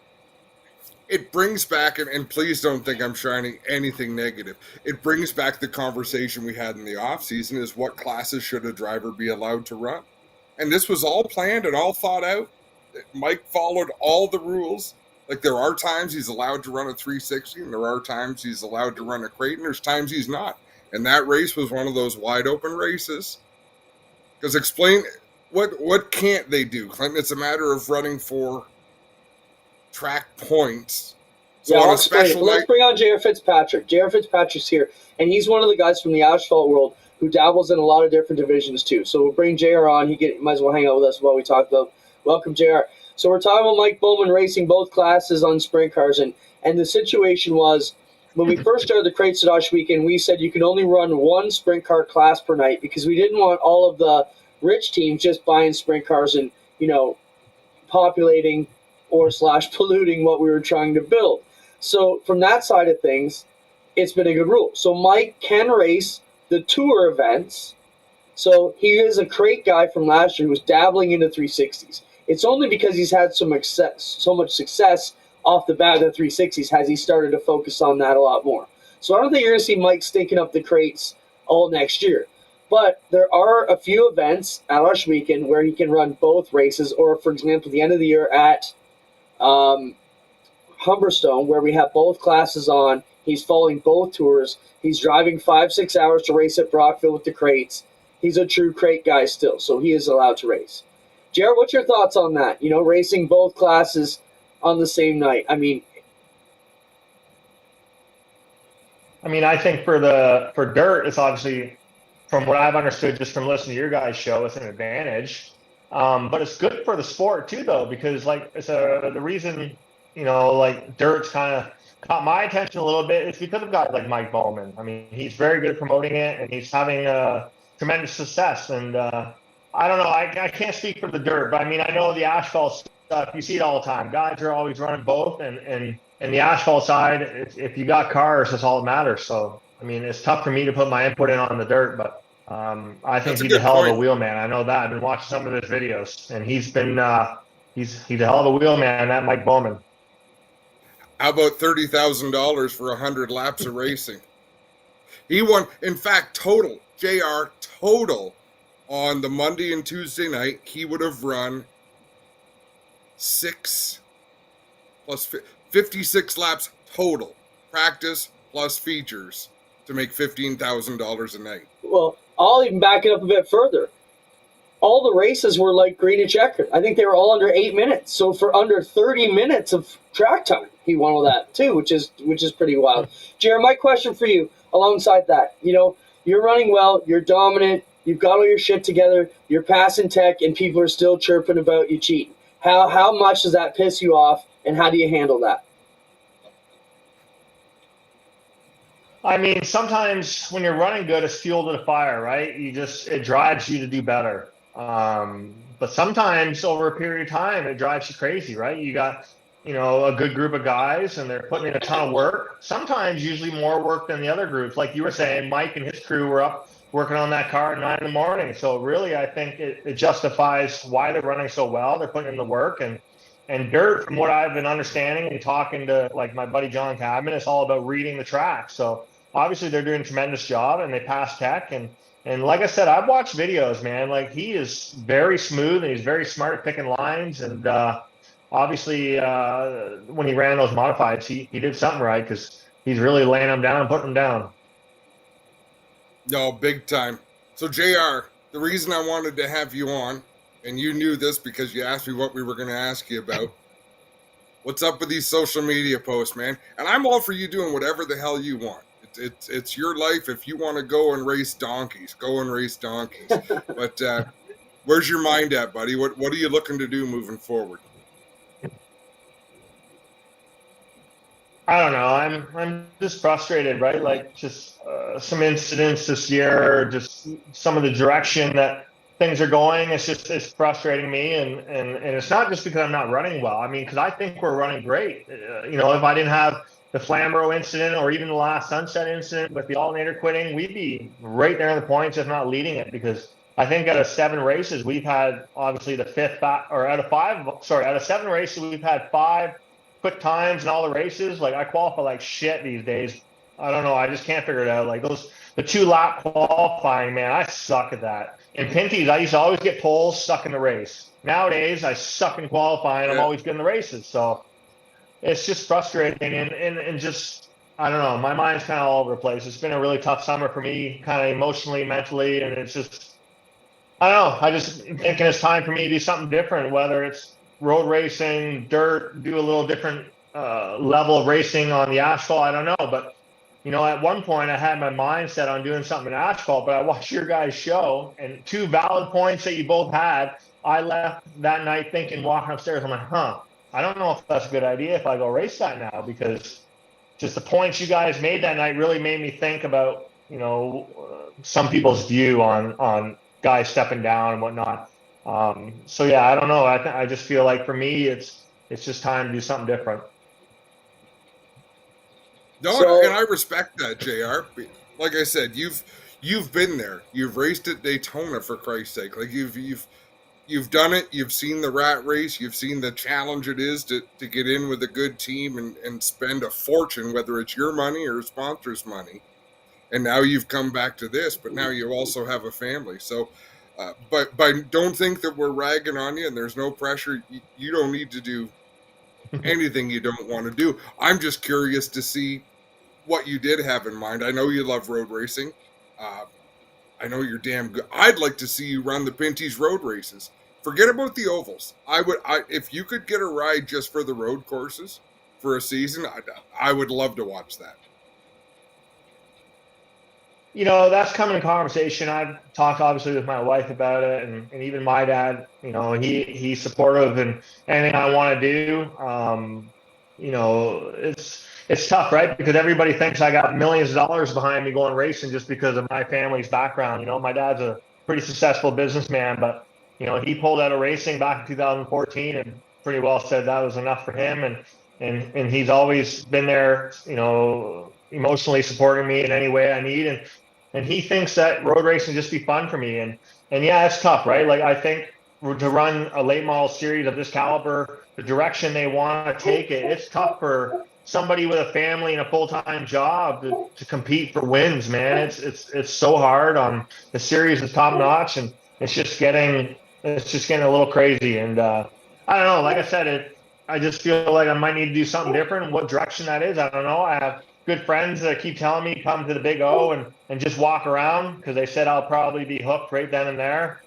It brings back, and please don't think I'm shining anything negative, it brings back the conversation we had in the offseason is what classes should a driver be allowed to run? And this was all planned and all thought out. Mike followed all the rules. Like, there are times he's allowed to run a 360, and there are times he's allowed to run a crate, and there's times he's not. And that race was one of those wide open races. Because explain, what can't they do, Clinton? It's a matter of running for track points So Yeah, on I'll a explain it. special But let's night, bring on J.R. Fitzpatrick. J.R. Fitzpatrick's here, and he's one of the guys from the asphalt world who dabbles in a lot of different divisions too. So we'll bring J.R. on. Might as well hang out with us while we talk about. Welcome, J.R. So we're talking about Mike Bowman racing both classes on sprint cars, and the situation was when we first started the Crate Sedosh weekend, we said you can only run one sprint car class per night because we didn't want all of the rich teams just buying sprint cars and populating or / polluting what we were trying to build. So from that side of things, it's been a good rule. So Mike can race the tour events. So he is a crate guy from last year who was dabbling into 360s. It's only because he's had so much success off the bat of the 360s has he started to focus on that a lot more. So I don't think you're going to see Mike stinking up the crates all next year. But there are a few events at Rush Weekend where he can run both races, or, for example, the end of the year at Humberstone, where we have both classes on. He's following both tours. He's driving 5-6 hours to race at Brockville with the crates. He's a true crate guy still, so he is allowed to race. Jared, what's your thoughts on that? Racing both classes on the same night. I think for dirt, it's obviously, from what I've understood just from listening to your guys' show, it's an advantage. But it's good for the sport too, though, because the reason dirt's kind of caught my attention a little bit is because of guys like Mike Bowman. I mean, he's very good at promoting it, and he's having tremendous success. And I don't know, I can't speak for the dirt, but I mean, I know the asphalt stuff. You see it all the time. Guys are always running both, and the asphalt side, if you got cars, that's all that matters. So I mean, it's tough for me to put my input in on the dirt, but I think he's a hell of a wheelman. I know that. I've been watching some of his videos, and he's a hell of a wheelman, that Mike Bowman. how about $30,000 for 100 laps of racing? He won, in fact, total, JR, total, on the Monday and Tuesday night, he would have run 6 plus 56 laps total, practice plus features, to make $15,000 a night. Well, I'll even back it up a bit further. All the races were like green and checkered. I think they were all under 8 minutes. So for under 30 minutes of track time, he won all that too, which is pretty wild. Jared, my question for you, alongside that, you're running well, you're dominant, you've got all your shit together, you're passing tech, and people are still chirping about you cheating. How much does that piss you off, and how do you handle that? I mean, sometimes when you're running good, it's fuel to the fire, right? It drives you to do better. But sometimes over a period of time, it drives you crazy, right? You got, a good group of guys, and they're putting in a ton of work. Sometimes usually more work than the other groups. Like you were saying, Mike and his crew were up working on that car at 9 in the morning. So really, I think it justifies why they're running so well. They're putting in the work, and dirt, from what I've been understanding and talking to like my buddy John Cabin, it's all about reading the track. So obviously they're doing a tremendous job, and they pass tech. And like I said, I've watched videos, man. Like, he is very smooth, and he's very smart at picking lines. And obviously when he ran those modifieds, he did something right, because he's really laying them down and putting them down. No, big time. So, JR, the reason I wanted to have you on, and you knew this because you asked me what we were going to ask you about, what's up with these social media posts, man? And I'm all for you doing whatever the hell you want. It's your life. If you want to go and race donkeys, go and race donkeys. But where's your mind at, buddy? What are you looking to do moving forward? I don't know. I'm just frustrated, right? Like, just some incidents this year, just some of the direction that things are going. It's frustrating me, and it's not just because I'm not running well. I mean, because I think we're running great. If I didn't have the Flamborough incident, or even the last Sunset incident with the alternator quitting, we'd be right there in the points, if not leading it. Because I think out of 7 races, we've had obviously the out of 7 races, we've had 5 quick times in all the races. Like, I qualify like shit these days. I don't know. I just can't figure it out. Like, the 2-lap qualifying, man, I suck at that. In Pinty's, I used to always get poles, stuck in the race. Nowadays, I suck in qualifying. I'm always good in the races. So it's just frustrating, and just, I don't know. My mind's kind of all over the place. It's been a really tough summer for me, kind of emotionally, mentally, and it's just, I don't know. I just thinking it's time for me to do something different, whether it's road racing, dirt, do a little different level of racing on the asphalt, I don't know. But, at one point I had my mind set on doing something in asphalt, but I watched your guys' show, and 2 valid points that you both had. I left that night thinking, walking upstairs, I'm like, I don't know if that's a good idea if I go race that now, because just the points you guys made that night really made me think about, some people's view on guys stepping down and whatnot. So yeah, I don't know. I just feel like for me, it's just time to do something different. No, and I respect that, JR. Like I said, you've been there. You've raced at Daytona, for Christ's sake. Like you've done it. You've seen the rat race. You've seen the challenge it is to get in with a good team and spend a fortune, whether it's your money or sponsors' money. And now you've come back to this, but now you also have a family. So, but don't think that we're ragging on you, and there's no pressure. You don't need to do anything you don't want to do. I'm just curious to see what you did have in mind. I know you love road racing. I know you're damn good. I'd like to see you run the Pinty's road races. Forget about the ovals. If you could get a ride just for the road courses for a season, I would love to watch that. That's coming in conversation. I've talked obviously with my wife about it, and even my dad, he's supportive in anything I want to do. It's tough, right? Because everybody thinks I got millions of dollars behind me going racing just because of my family's background. My dad's a pretty successful businessman, but he pulled out of racing back in 2014 and pretty well said that was enough for him. And he's always been there, emotionally supporting me in any way I need. And he thinks that road racing just be fun for me. And yeah, it's tough, right? Like, I think to run a late model series of this caliber, the direction they want to take it, it's tough for somebody with a family and a full-time job to compete for wins, man. It's so hard. The series is top notch, and it's just getting a little crazy. And I don't know, like I said, I just feel like I might need to do something different. What direction that is, I don't know. I have good friends that keep telling me come to the Big O and just walk around, because they said I'll probably be hooked right then and there.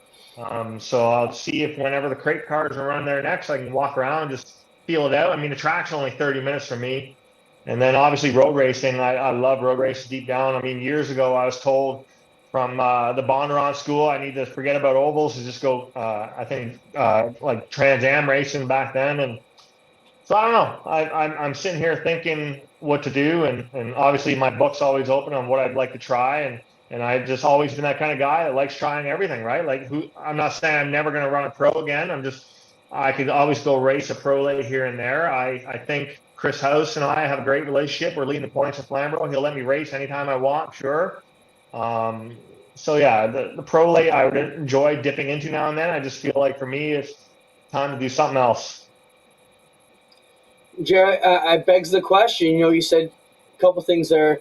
So I'll see if whenever the crate cars are running there next, I can walk around and just feel it out. I mean, the track's only 30 minutes from me. And then obviously road racing, I love road racing deep down. I mean, years ago I was told from the Bondurant school I need to forget about ovals and just go, like Trans Am racing back then. And so I don't know. I'm sitting here thinking what to do, and obviously my book's always open on what I'd like to try, and I've just always been that kind of guy that likes trying everything, right? Like, I'm not saying I'm never going to run a pro again. I could always go race a pro late here and there. I think Chris House and I have a great relationship. We're leading the points at Flamborough. He'll let me race anytime I want, sure. So yeah, the pro late I would enjoy dipping into now and then. I just feel like for me, it's time to do something else. Jared, I begs the question. You said a couple things there.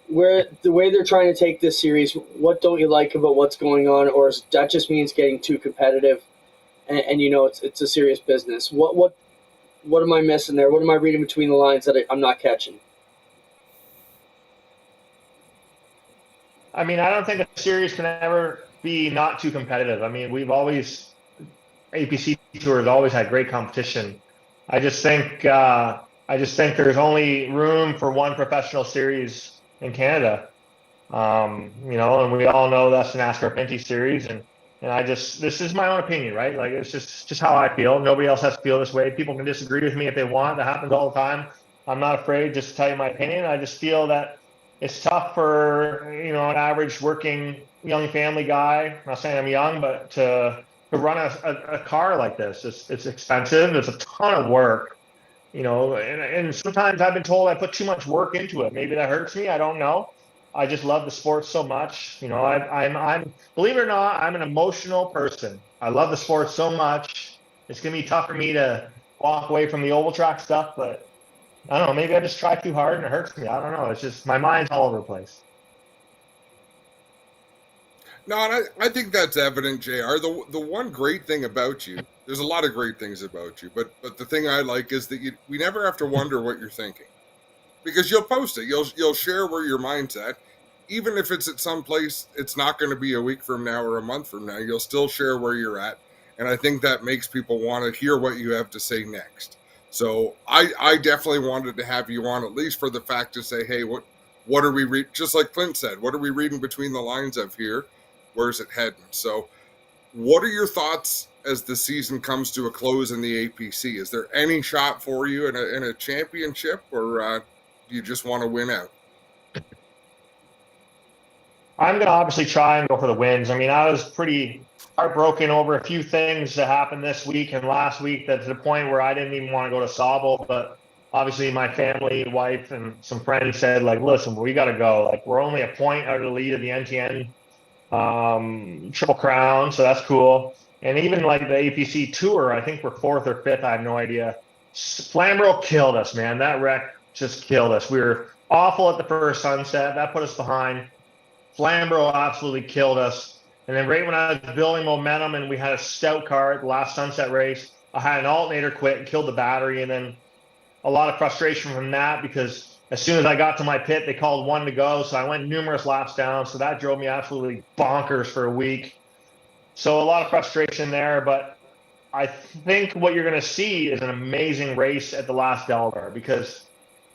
Where the way they're trying to take this series, what don't you like about what's going on, or that just means getting too competitive? And it's a serious business. What am I missing there? What am I reading between the lines that I'm not catching? I mean, I don't think a series can ever be not too competitive. I mean, APC Tour has always had great competition. I just think there's only room for one professional series in Canada. And we all know that's the NASCAR Pinty series, and this is my own opinion, right? Like, it's just how I feel. Nobody else has to feel this way. People can disagree with me if they want. That happens all the time. I'm not afraid just to tell you my opinion. I just feel that it's tough for, an average working young family guy. I'm not saying I'm young, but to run a car like this, it's expensive. It's a ton of work, and sometimes I've been told I put too much work into it. Maybe that hurts me. I don't know. I just love the sport so much. I'm believe it or not, I'm an emotional person. I love the sport so much. It's going to be tough for me to walk away from the oval track stuff, but I don't know. Maybe I just try too hard and it hurts me. I don't know. It's just my mind's all over the place. No, and I think that's evident, JR. The one great thing about you, there's a lot of great things about you, but the thing I like is that we never have to wonder what you're thinking, because you'll post it. You'll share where your mind's at. Even if it's at some place, it's not going to be a week from now or a month from now. You'll still share where you're at. And I think that makes people want to hear what you have to say next. So I definitely wanted to have you on, at least for the fact to say, hey, what are we reading? Just like Clint said, what are we reading between the lines of here? Where's it heading? So what are your thoughts as the season comes to a close in the APC? Is there any shot for you in a championship, or do you just want to win out? I'm going to obviously try and go for the wins. I mean, I was pretty heartbroken over a few things that happened this week and last week, that to the point where I didn't even want to go to Sauble. But obviously my family, wife, and some friends said, like, listen, we got to go. Like, we're only a point out of the lead of the NTN Triple Crown, so that's cool. And even like the APC Tour, I think we're 4th or 5th. I have no idea. Flamborough killed us, man. That wreck just killed us. We were awful at the first sunset. That put us behind. Flamborough absolutely killed us. And then right when I was building momentum and we had a stout car at the last sunset race, I had an alternator quit and killed the battery. And then a lot of frustration from that, because as soon as I got to my pit, they called 1 to go. So I went numerous laps down. So that drove me absolutely bonkers for a week. So a lot of frustration there. But I think what you're going to see is an amazing race at the last Delaware, because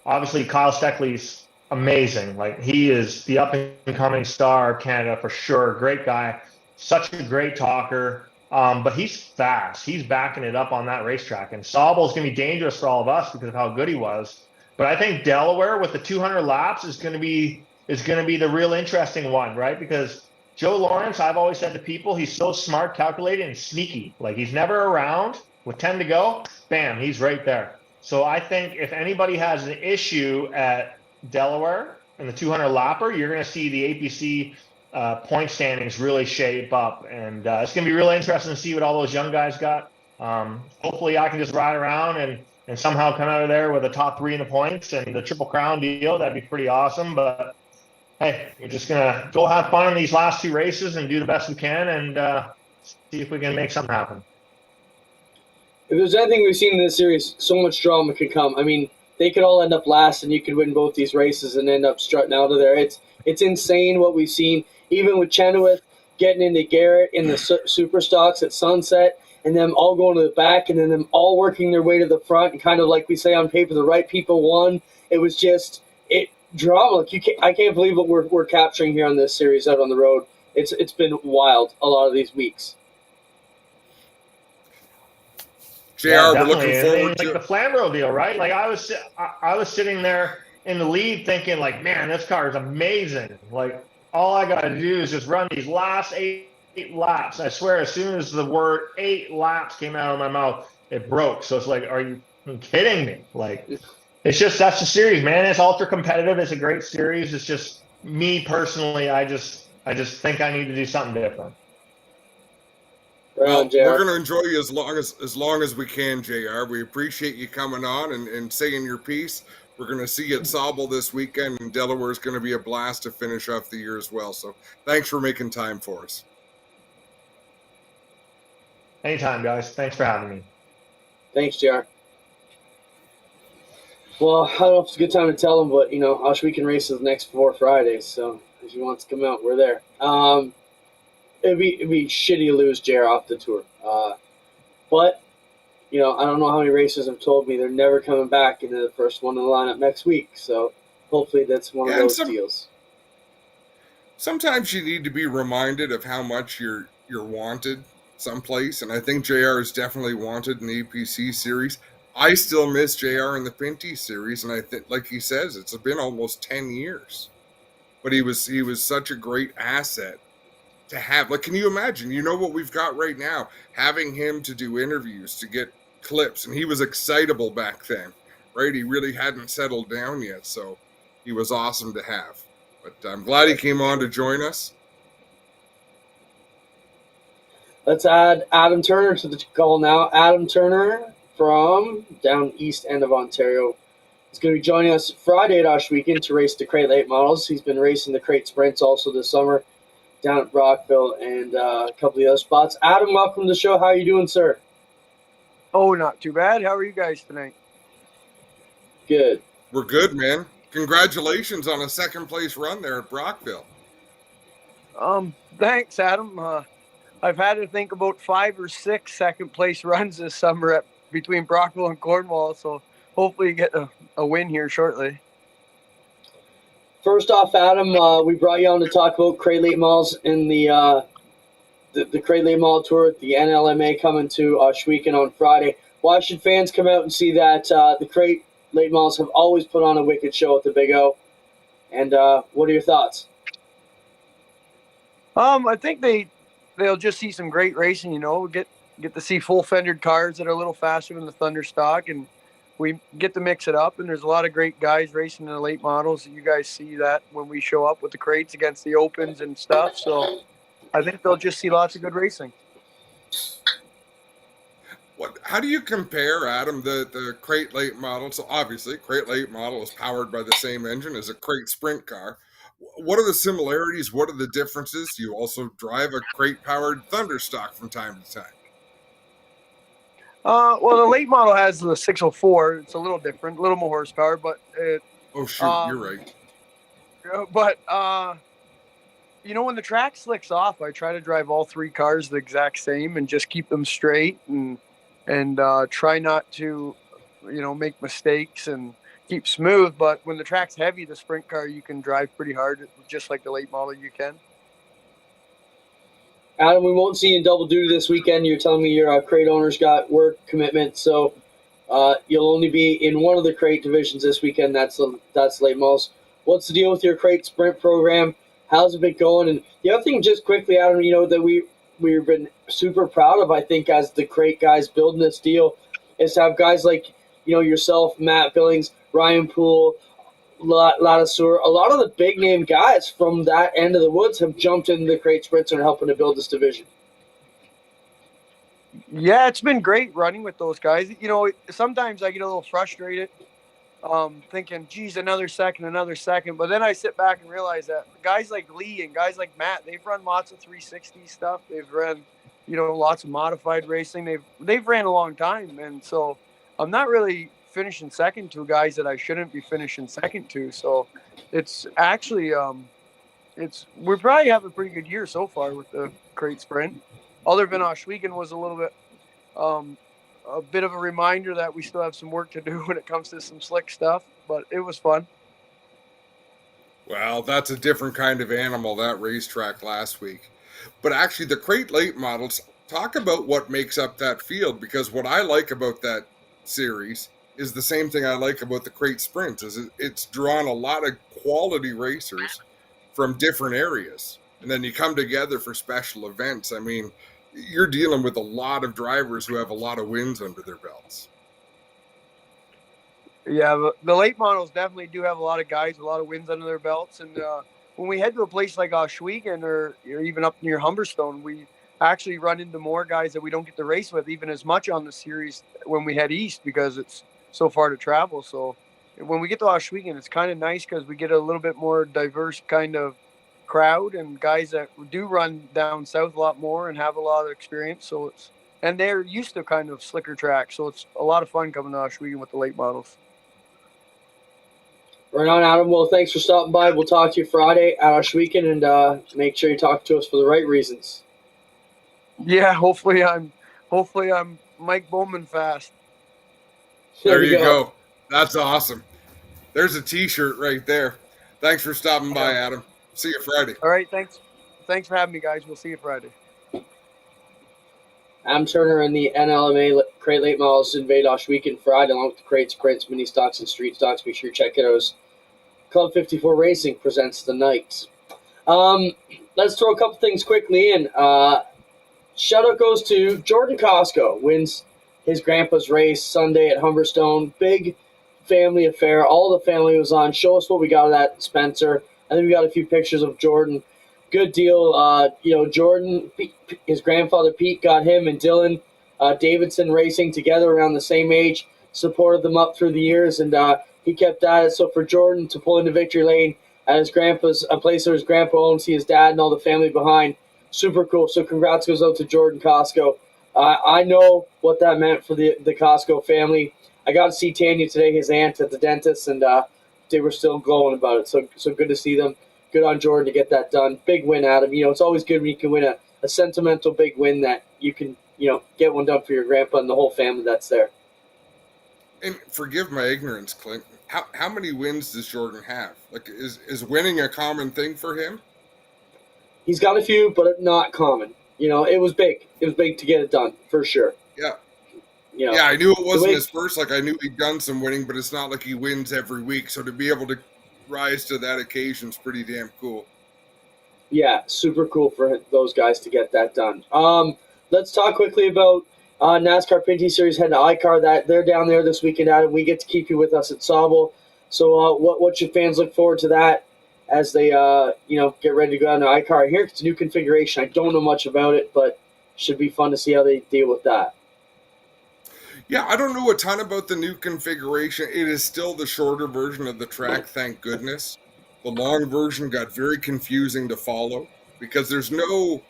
obviously Kyle Steckley's amazing. Like, he is the up and coming star of Canada for sure. Great guy, such a great talker. But he's fast. He's backing it up on that racetrack. And Sauble is going to be dangerous for all of us because of how good he was. But I think Delaware with the 200 laps is going to be the real interesting one, right? Because Joe Lawrence, I've always said to people, he's so smart, calculated, and sneaky. Like, he's never around. With 10 to go, bam, he's right there. So I think if anybody has an issue at Delaware in the 200 lapper, you're going to see the APC point standings really shape up, and it's going to be really interesting to see what all those young guys got. Hopefully I can just ride around and somehow come out of there with a top 3 in the points and the Triple Crown deal. That'd be pretty awesome. But hey, we're just going to go have fun in these last 2 races and do the best we can, and see if we can make something happen. If there's anything we've seen in this series, so much drama could come. I mean, they could all end up last, and you could win both these races and end up strutting out of there. It's insane what we've seen, even with Chenoweth getting into Garrett in the super stocks at Sunset, and them all going to the back, and then them all working their way to the front, and kind of like we say on paper, the right people won. It was just drama. Like, I can't believe what we're capturing here on this series out on the road. It's been wild a lot of these weeks. JR, yeah, we're looking forward to like the Flamborough deal, right? Like, I was sitting there in the lead thinking, like, man, this car is amazing. Like, all I got to do is just run these last 8 laps. I swear, as soon as the word 8 laps came out of my mouth, it broke. So it's like, are you kidding me? Like, it's just, that's the series, man. It's ultra competitive. It's a great series. It's just me personally. I just think I need to do something different. Well, we're going to enjoy you as long as we can, JR. We appreciate you coming on and saying your piece. We're going to see you at Sauble this weekend, and Delaware is going to be a blast to finish off the year as well. So thanks for making time for us. Anytime, guys. Thanks for having me. Thanks, JR. Well, I don't know if it's a good time to tell him, but, Osh Weekend races the next 4 Fridays, so if he wants to come out, we're there. It'd be shitty to lose JR off the tour. But, I don't know how many racers have told me they're never coming back into the first one in the lineup next week. So hopefully that's one of those deals. Sometimes you need to be reminded of how much you're wanted someplace, and I think JR is definitely wanted in the APC series. I still miss JR in the Pinty series, and I think, like he says, it's been almost 10 years. But he was such a great asset to have. Like, can you imagine? You know what we've got right now, having him to do interviews, to get clips, and he was excitable back then, right? He really hadn't settled down yet, so he was awesome to have. But I'm glad he came on to join us. Let's add Adam Turner to the call now. Adam Turner from down east end of Ontario is going to be joining us Friday at Osh Weekend to race the Crate Late Models. He's been racing the Crate Sprints also this summer down at Brockville and a couple of other spots. Adam, welcome to the show. How are you doing, sir? Oh, not too bad. How are you guys tonight? Good. We're good, man. Congratulations on a second-place run there at Brockville. Thanks, Adam. I've had to think about 5 or 6 second-place runs this summer at between Brockville and Cornwall. So hopefully you get a win here shortly. First off, Adam, we brought you on to talk about crate late models in the crate late model tour at the NLMA coming to Schweeken on Friday. Why should fans come out and see that the crate late models have always put on a wicked show at the Big O? And what are your thoughts? I think they'll just see some great racing. Get to see full fendered cars that are a little faster than the Thunder stock, and we get to mix it up. And there's a lot of great guys racing in the late models. You guys see that when we show up with the crates against the opens and stuff. So I think they'll just see lots of good racing. How do you compare, Adam, the crate late model? So obviously, crate late model is powered by the same engine as a crate sprint car. What are the similarities? What are the differences? Do you also drive a crate powered Thunder stock from time to time? Well, the late model has the 604. It's a little different, a little more horsepower, but Oh shoot, you're right. But when the track slicks off, I try to drive all three cars the exact same and just keep them straight and try not to, make mistakes and keep smooth. But when the track's heavy, the sprint car, you can drive pretty hard, just like the late model you can. Adam, we won't see you in double duty this weekend. You're telling me your crate owner's got work commitment, so you'll only be in one of the crate divisions this weekend. That's late models. What's the deal with your crate sprint program? How's it been going? And the other thing, just quickly, Adam, that we've been super proud of, I think, as the crate guys building this deal, is to have guys like yourself, Matt Billings, Ryan Poole, Ladisur, a lot of the big name guys from that end of the woods have jumped into the crate sprints and are helping to build this division. Yeah, it's been great running with those guys. Sometimes I get a little frustrated, thinking, geez, another second. But then I sit back and realize that guys like Lee and guys like Matt, they've run lots of 360 stuff. They've run, lots of modified racing. They've ran a long time. And so I'm not really finishing second to guys that I shouldn't be finishing second to. So it's actually, we probably have a pretty good year so far with the crate sprint. Other than Schweeken was a little bit, a bit of a reminder that we still have some work to do when it comes to some slick stuff, but it was fun. Well, that's a different kind of animal, that racetrack last week. But actually, the crate late models, talk about what makes up that field, because what I like about that series is the same thing I like about the crate sprints, is it's drawn a lot of quality racers from different areas. And then you come together for special events. I mean, you're dealing with a lot of drivers who have a lot of wins under their belts. Yeah, the late models definitely do have a lot of guys with a lot of wins under their belts. And when we head to a place like Schweeken or even up near Humberstone, we actually run into more guys that we don't get to race with even as much on the series when we head east, because it's so far to travel. So when we get to Schweeken, it's kind of nice because we get a little bit more diverse kind of crowd and guys that do run down south a lot more and have a lot of experience. So and they're used to kind of slicker tracks. So it's a lot of fun coming to Schweeken with the late models. Right on, Adam. Well, thanks for stopping by. We'll talk to you Friday at Schweeken, and make sure you talk to us for the right reasons. Yeah, hopefully I'm Mike Bowman fast. There you go. That's awesome. There's a t-shirt right there. Thanks for stopping by, Adam. See you Friday. All right, thanks for having me, guys. We'll see you Friday. Adam Turner and the NLMA Crate Late Models invade Schweeken Friday, along with the crates, sprints, mini stocks, and street stocks. Be sure to check it out. Club 54 Racing presents the night. Let's throw a couple things quickly in. Shout out goes to Jordan Costco, wins his grandpa's race Sunday at Humberstone. Big family affair. All the family was on. Show us what we got of that, Spencer. I think we got a few pictures of Jordan. Good deal. Jordan, his grandfather Pete got him and Dylan Davidson racing together around the same age, supported them up through the years, and he kept at it. So for Jordan to pull into victory lane at his grandpa's, a place where his grandpa owned, see his dad and all the family behind, super cool. So congrats goes out to Jordan Costco. I know what that meant for the Costco family. I got to see Tanya today, his aunt, at the dentist, and they were still glowing about it. So good to see them. Good on Jordan to get that done. Big win, Adam. It's always good when you can win a sentimental big win that you can, get one done for your grandpa and the whole family that's there. And forgive my ignorance, Clint. How many wins does Jordan have? Like, is winning a common thing for him? He's got a few, but not common. It was big. It was big to get it done, for sure. Yeah. You know, Yeah, I knew it wasn't way- his first. Like, I knew he'd done some winning, but it's not like he wins every week. So to be able to rise to that occasion is pretty damn cool. Yeah, super cool for those guys to get that done. Let's talk quickly about NASCAR Pinty Series heading to iCar. That they're down there this weekend, Adam. We get to keep you with us at Sauble. So what should fans look forward to that as they get ready to go down to iCar? I hear it's a new configuration. I don't know much about it, but should be fun to see how they deal with that. Yeah, I don't know a ton about the new configuration. It is still the shorter version of the track, thank goodness. The long version got very confusing to follow because there's no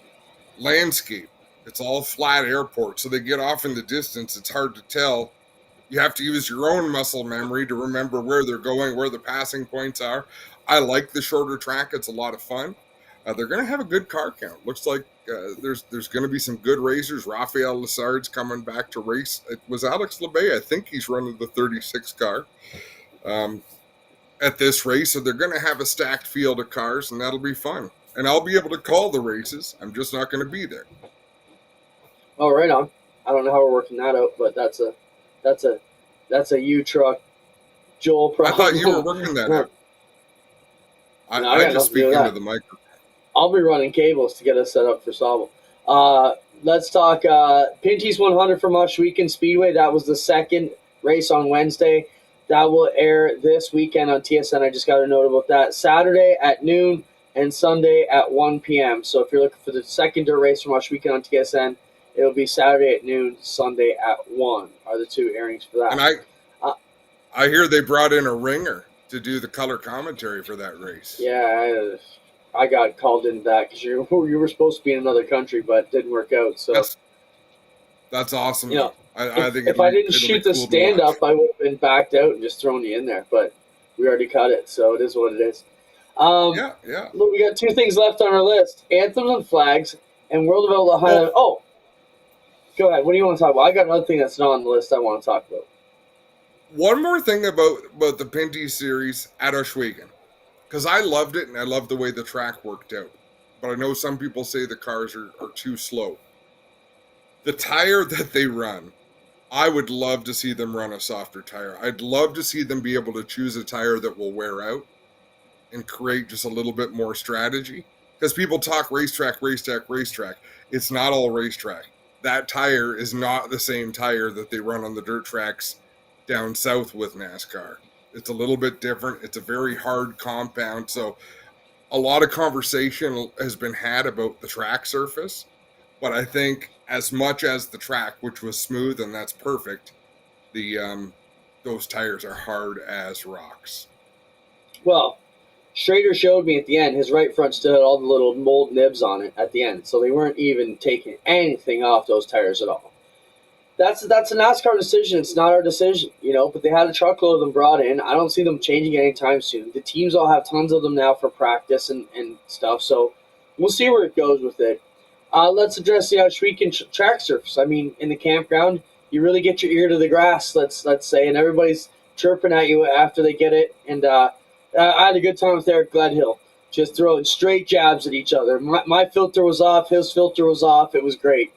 landscape. It's all flat airport, so they get off in the distance. It's hard to tell. You have to use your own muscle memory to remember where they're going, where the passing points are. I like the shorter track. It's a lot of fun. They're going to have a good car count. Looks like there's going to be some good racers. Rafael Lessard's coming back to race. It was Alex Labey. I think he's running the 36 car at this race. So they're going to have a stacked field of cars, and that'll be fun. And I'll be able to call the races. I'm just not going to be there. Oh, right on. I don't know how we're working that out, but that's a U truck Joel problem. I thought you were working that out. No, I got just nothing to do speak with into that. the microphone. I'll be running cables to get us set up for Sauble. Let's talk Pinty's 100 from Weekend Speedway. That was the second race on Wednesday. That will air this weekend on TSN. I just got a note about that. Saturday at noon and Sunday at 1 p.m. So if you're looking for the second dirt race from Weekend on TSN, it'll be Saturday at noon, Sunday at 1 are the two airings for that. And I hear they brought in a ringer to do the color commentary for that race. Yeah, I got called into that because you were supposed to be in another country, but it didn't work out. So that's awesome. I think if I didn't shoot the stand up, I would have been backed out and just thrown you in there. But we already cut it, so it is what it is. Yeah. Look, we got two things left on our list: anthems and flags, and World of Outlaw Highlight. Oh, go ahead. What do you want to talk about? I got another thing that's not on the list I want to talk about. One more thing about the Pinty series at Ohsweken, because I loved it and I loved the way the track worked out. But I know some people say the cars are too slow. The tire that they run, I would love to see them run a softer tire. I'd love to see them be able to choose a tire that will wear out and create just a little bit more strategy. Because people talk racetrack. It's not all racetrack. That tire is not the same tire that they run on the dirt tracks down south with NASCAR. It's a little bit different. It's a very hard compound. So a lot of conversation has been had about the track surface. But I think as much as the track, which was smooth and that's perfect, those tires are hard as rocks. Well, Schrader showed me at the end, his right front still had all the little mold nibs on it at the end. So they weren't even taking anything off those tires at all. That's a NASCAR decision. It's not our decision, but they had a truckload of them brought in. I don't see them changing anytime soon. The teams all have tons of them now for practice and stuff. So we'll see where it goes with it. Let's address the Ohsweken track surface. I mean, in the campground, you really get your ear to the grass, let's say, and everybody's chirping at you after they get it. And I had a good time with Eric Gledhill, just throwing straight jabs at each other. My filter was off, his filter was off. It was great.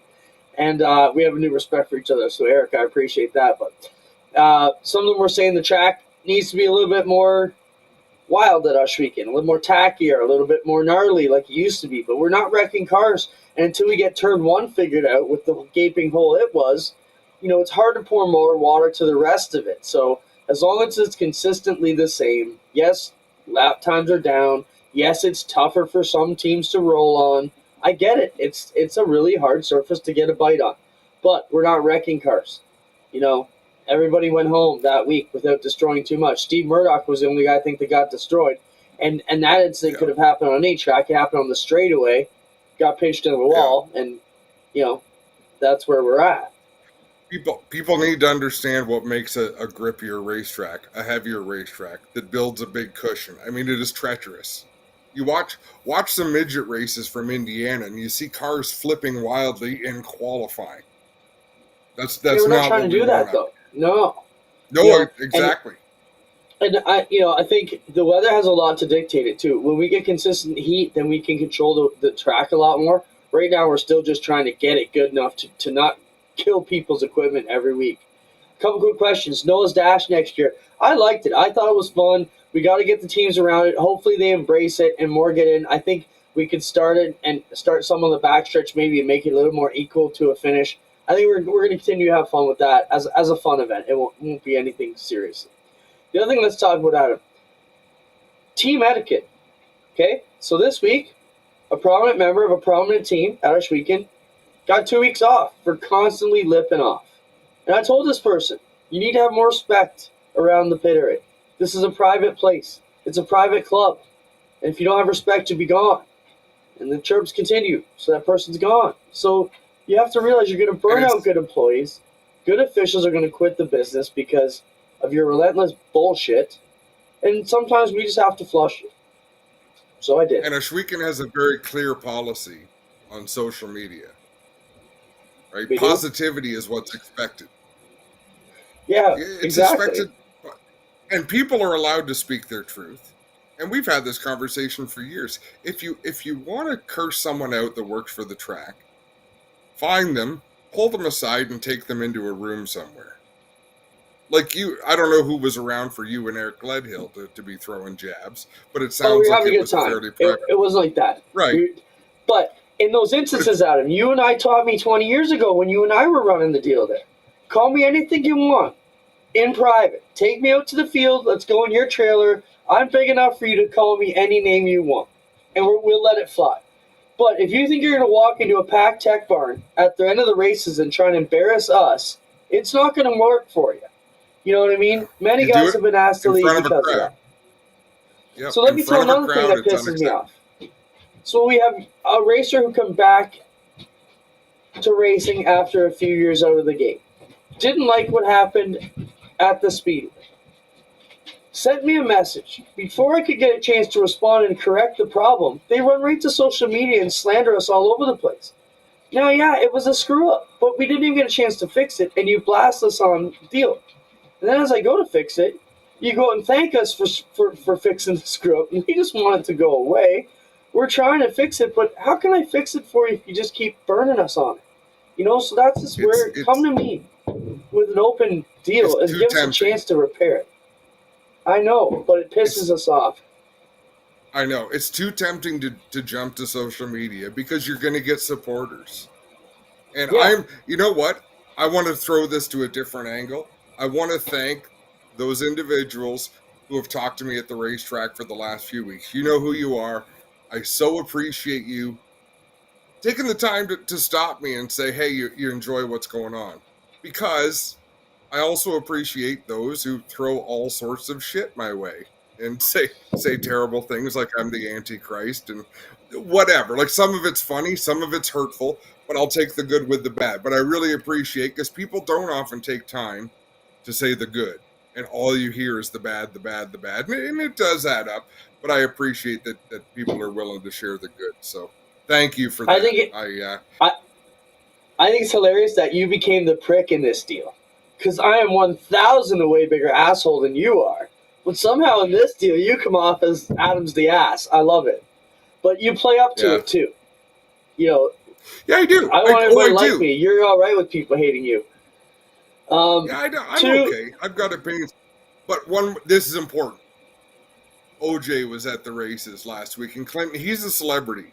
And we have a new respect for each other. So, Eric, I appreciate that. But some of them were saying the track needs to be a little bit more wild at Ohsweken, a little more tackier, a little bit more gnarly like it used to be. But we're not wrecking cars. And until we get turn one figured out with the gaping hole it was, it's hard to pour more water to the rest of it. So as long as it's consistently the same, yes, lap times are down. Yes, it's tougher for some teams to roll on. I get it. It's a really hard surface to get a bite on. But we're not wrecking cars. Everybody went home that week without destroying too much. Steve Murdoch was the only guy I think that got destroyed. And that incident could have happened on any track. It happened on the straightaway, got pinched into the wall, and, that's where we're at. People need to understand what makes a grippier racetrack, a heavier racetrack that builds a big cushion. I mean, it is treacherous. You watch some midget races from Indiana, and you see cars flipping wildly in qualifying. That's we're not trying to do that, want. though. No. No, You know, exactly. And I think the weather has a lot to dictate it too. When we get consistent heat, then we can control the track a lot more. Right now, we're still just trying to get it good enough to not kill people's equipment every week. Couple quick questions. Noah's Dash next year. I liked it. I thought it was fun. We got to get the teams around it. Hopefully, they embrace it and more get in. I think we could start it and start some on the backstretch maybe and make it a little more equal to a finish. I think we're going to continue to have fun with that as a fun event. It won't be anything serious. The other thing, let's talk about, Adam. Team etiquette. Okay? So this week, a prominent member of a prominent team at Ashweekend got 2 weeks off for constantly lipping off. And I told this person, you need to have more respect around the pit area. This is a private place. It's a private club. And if you don't have respect, you'll be gone. And the chirps continue, so that person's gone. So you have to realize you're going to burn out good employees. Good officials are going to quit the business because of your relentless bullshit. And sometimes we just have to flush it. So I did. And Ashweekend has a very clear policy on social media. Right? Positivity is what's expected. Yeah, it's exactly. Expected, and people are allowed to speak their truth. And we've had this conversation for years. If you want to curse someone out that works for the track, find them, pull them aside, and take them into a room somewhere. Like I don't know who was around for you and Eric Gledhill to be throwing jabs, but it sounds like it was a fairly private. It wasn't like that. Right. But in those instances, Adam, you and I taught me 20 years ago when you and I were running the deal there. Call me anything you want in private. Take me out to the field. Let's go in your trailer. I'm big enough for you to call me any name you want, and we'll let it fly. But if you think you're going to walk into a packed tech barn at the end of the races and try and embarrass us, it's not going to work for you. You know what I mean? Many guys have been asked to leave because of that. Yep. So let me tell another thing that pisses me off. So we have a racer who come back to racing after a few years out of the game. Didn't like what happened at the Speedway. Sent me a message. Before I could get a chance to respond and correct the problem, they run right to social media and slander us all over the place. Now, yeah, it was a screw-up, but we didn't even get a chance to fix it, and you blast us on the deal. And then as I go to fix it, you go and thank us for fixing the screw-up. We just want it to go away. We're trying to fix it, but how can I fix it for you if you just keep burning us on it? You know, so that's just where come to me with an open deal and give us a chance to repair it. I know, but it pisses us off. I know. It's too tempting to jump to social media because you're going to get supporters. And you know what? I want to throw this to a different angle. I want to thank those individuals who have talked to me at the racetrack for the last few weeks. You know who you are. I so appreciate you taking the time to stop me and say, hey, you enjoy what's going on. Because I also appreciate those who throw all sorts of shit my way and say terrible things like I'm the Antichrist and whatever. Like some of it's funny, some of it's hurtful, but I'll take the good with the bad. But I really appreciate because people don't often take time to say the good. And all you hear is the bad, the bad, the bad. And it does add up. But I appreciate that people are willing to share the good. So thank you for that. I think it's hilarious that you became the prick in this deal. Because I am 1,000 a way bigger asshole than you are. But somehow in this deal, you come off as Adam's the ass. I love it. But you play up to it, too. You know. Yeah, I do. I want everybody to like me. You're all right with people hating you. I'm okay. I've got opinions. But this is important. OJ was at the races last week. And Clinton, he's a celebrity.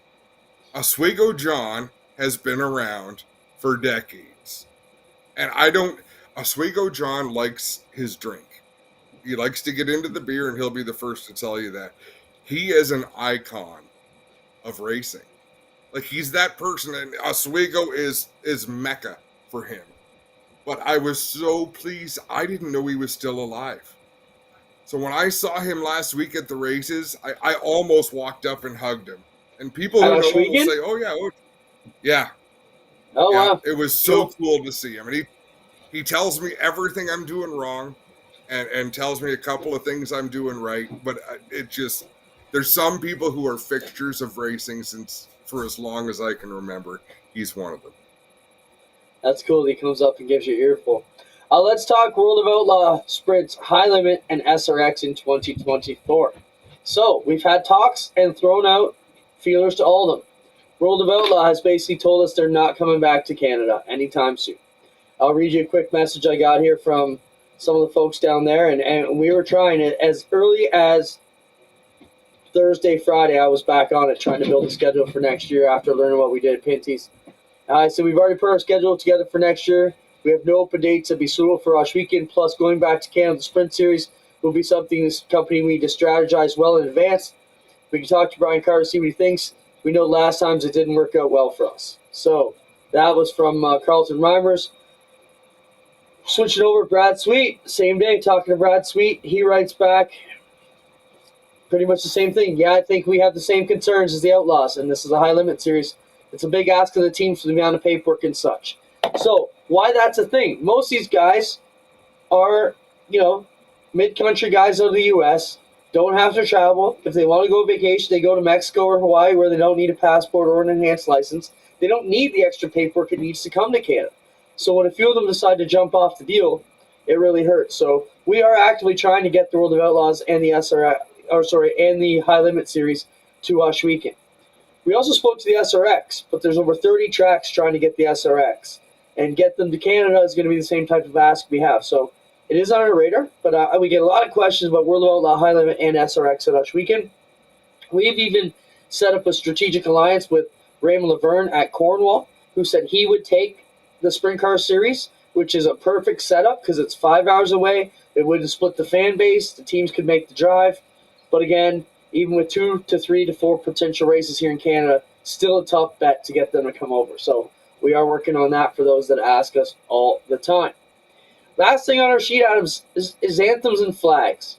Oswego John has been around for decades. And Oswego John likes his drink. He likes to get into the beer, and he'll be the first to tell you that. He is an icon of racing. Like, he's that person, and Oswego is Mecca for him. But I was so pleased. I didn't know he was still alive. So when I saw him last week at the races, I almost walked up and hugged him. And people who know will say, oh, yeah. Yeah. Oh, yeah. Wow. It was so cool to see him. And he tells me everything I'm doing wrong and tells me a couple of things I'm doing right. But there's some people who are fixtures of racing for as long as I can remember. He's one of them. That's cool that he comes up and gives you an earful. Let's talk World of Outlaw sprints, high limit, and SRX in 2024. So we've had talks and thrown out feelers to all of them. World of Outlaw has basically told us they're not coming back to Canada anytime soon. I'll read you a quick message I got here from some of the folks down there, and we were trying it as early as Thursday, Friday. I was back on it trying to build a schedule for next year after learning what we did at Pinty's. So we've already put our schedule together for next year. We have no open dates that be suitable for Rush Weekend, plus going back to Canada, the Sprint Series will be something this company we need to strategize well in advance. We can talk to Brian Carter, see what he thinks. We know last times it didn't work out well for us. So that was from Carlton Reimers. Switching over, Brad Sweet, same day, talking to Brad Sweet. He writes back pretty much the same thing. Yeah, I think we have the same concerns as the Outlaws, and this is a high-limit series. It's a big ask of the team for the amount of paperwork and such. So why that's a thing? Most of these guys are, mid-country guys out of the U.S., don't have to travel. If they want to go on vacation, they go to Mexico or Hawaii where they don't need a passport or an enhanced license. They don't need the extra paperwork it needs to come to Canada. So when a few of them decide to jump off the deal, it really hurts. So we are actively trying to get the World of Outlaws and the and the High Limit Series to Rush Weekend. We also spoke to the SRX, but there's over 30 tracks trying to get the SRX. And get them to Canada is going to be the same type of ask we have. So it is on our radar, but we get a lot of questions about World of Outlaw, High Limit, and SRX at Rush Weekend. We've even set up a strategic alliance with Raymond Laverne at Cornwall, who said he would take the Sprint Car Series, which is a perfect setup because it's 5 hours away. It wouldn't split the fan base. The teams could make the drive. But again, even with 2 to 3 to 4 potential races here in Canada, still a tough bet to get them to come over. So we are working on that for those that ask us all the time. Last thing on our sheet, Adams, is anthems and flags.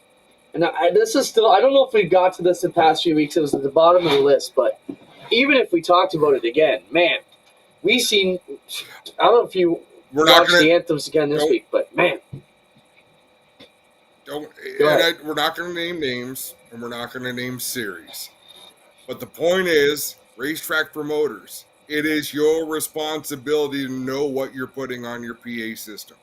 And this is still, I don't know if we've got to this the past few weeks. It was at the bottom of the list. But even if we talked about it again, man, we've seen, I don't know if you watched the anthems again this week, but man. We're not going to name names, and we're not going to name series. But the point is, racetrack promoters, it is your responsibility to know what you're putting on your PA system.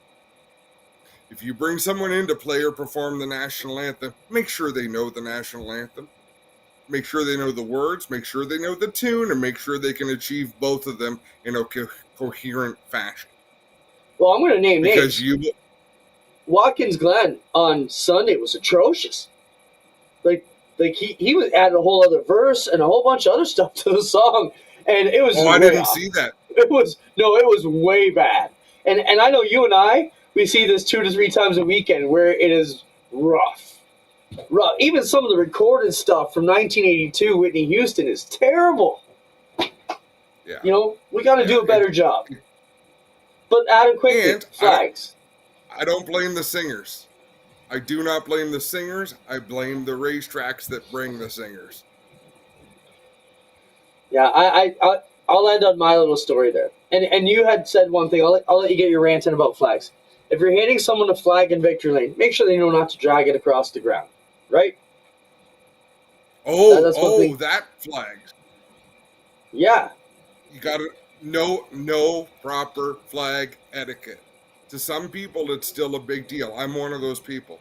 If you bring someone in to play or perform the national anthem, make sure they know the national anthem. Make sure they know the words, make sure they know the tune, and make sure they can achieve both of them in a coherent fashion. Well, I'm going to name names. Watkins Glen on Sunday was atrocious. Like he was added a whole other verse and a whole bunch of other stuff to the song, and it was. Oh, I didn't see that. It was way bad. And I know you and I, we see this 2 to 3 times a weekend where it is rough. Even some of the recorded stuff from 1982, Whitney Houston, is terrible. Yeah. We got to do a better job. But Adam, quickly, flags. I don't blame the singers. I do not blame the singers. I blame the racetracks that bring the singers. Yeah, I'll end on my little story there. And you had said one thing. I'll let you get your rant in about flags. If you're handing someone a flag in victory lane, make sure they know not to drag it across the ground, right? That flag. Yeah. You got to know proper flag etiquette. To some people, it's still a big deal. I'm one of those people.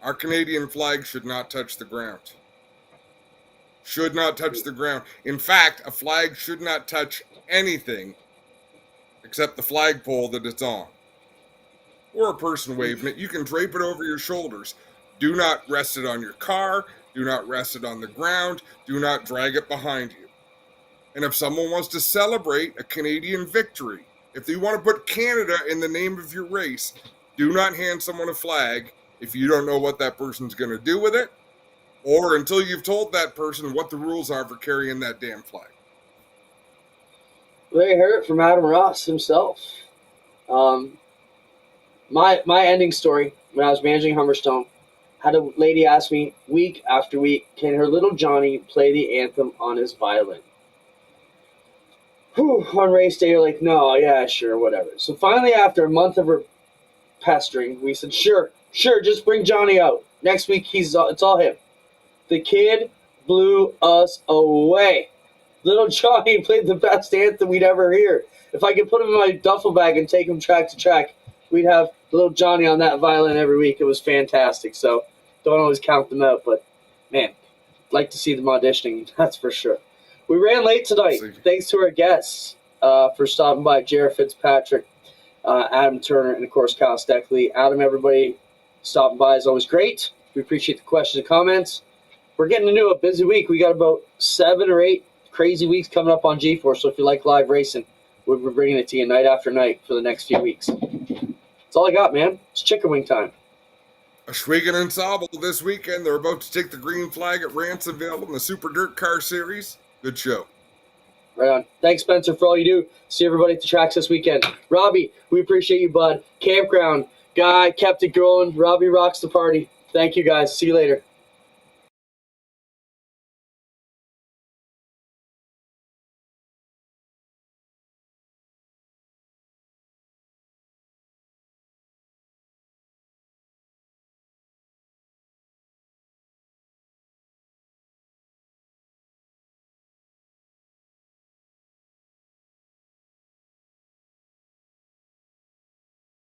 Our Canadian flag should not touch the ground. Should not touch the ground. In fact, a flag should not touch anything except the flagpole that it's on. Or a person waving it. You can drape it over your shoulders. Do not rest it on your car. Do not rest it on the ground. Do not drag it behind you. And if someone wants to celebrate a Canadian victory, if they want to put Canada in the name of your race, do not hand someone a flag if you don't know what that person's going to do with it, or until you've told that person what the rules are for carrying that damn flag. They heard it from Adam Ross himself. My ending story, when I was managing Humberstone, had a lady ask me week after week, can her little Johnny play the anthem on his violin? On race day, you're like, no, yeah, sure, whatever. So finally, after a month of her pestering, we said, sure, just bring Johnny out. Next week, it's all him. The kid blew us away. Little Johnny played the best anthem we'd ever hear. If I could put him in my duffel bag and take him track to track, we'd have little Johnny on that violin every week. It was fantastic. So don't always count them out, but man, like to see them auditioning. That's for sure. We ran late tonight. Thanks to our guests for stopping by, Jared Fitzpatrick, Adam Turner, and of course Kyle Steckley. Adam, everybody stopping by is always great. We appreciate the questions and comments. We're getting into a busy week. We got about 7 or 8 crazy weeks coming up on G4. So if you like live racing, we're bringing it to you night after night for the next few weeks. That's all I got, man. It's chicken wing time. Schwiegen and Sobel this weekend. They're about to take the green flag at Ransomville in the Super Dirt Car Series. Good show. Right on. Thanks, Spencer, for all you do. See everybody at the tracks this weekend. Robbie, we appreciate you, bud. Campground guy kept it going. Robbie rocks the party. Thank you, guys. See you later.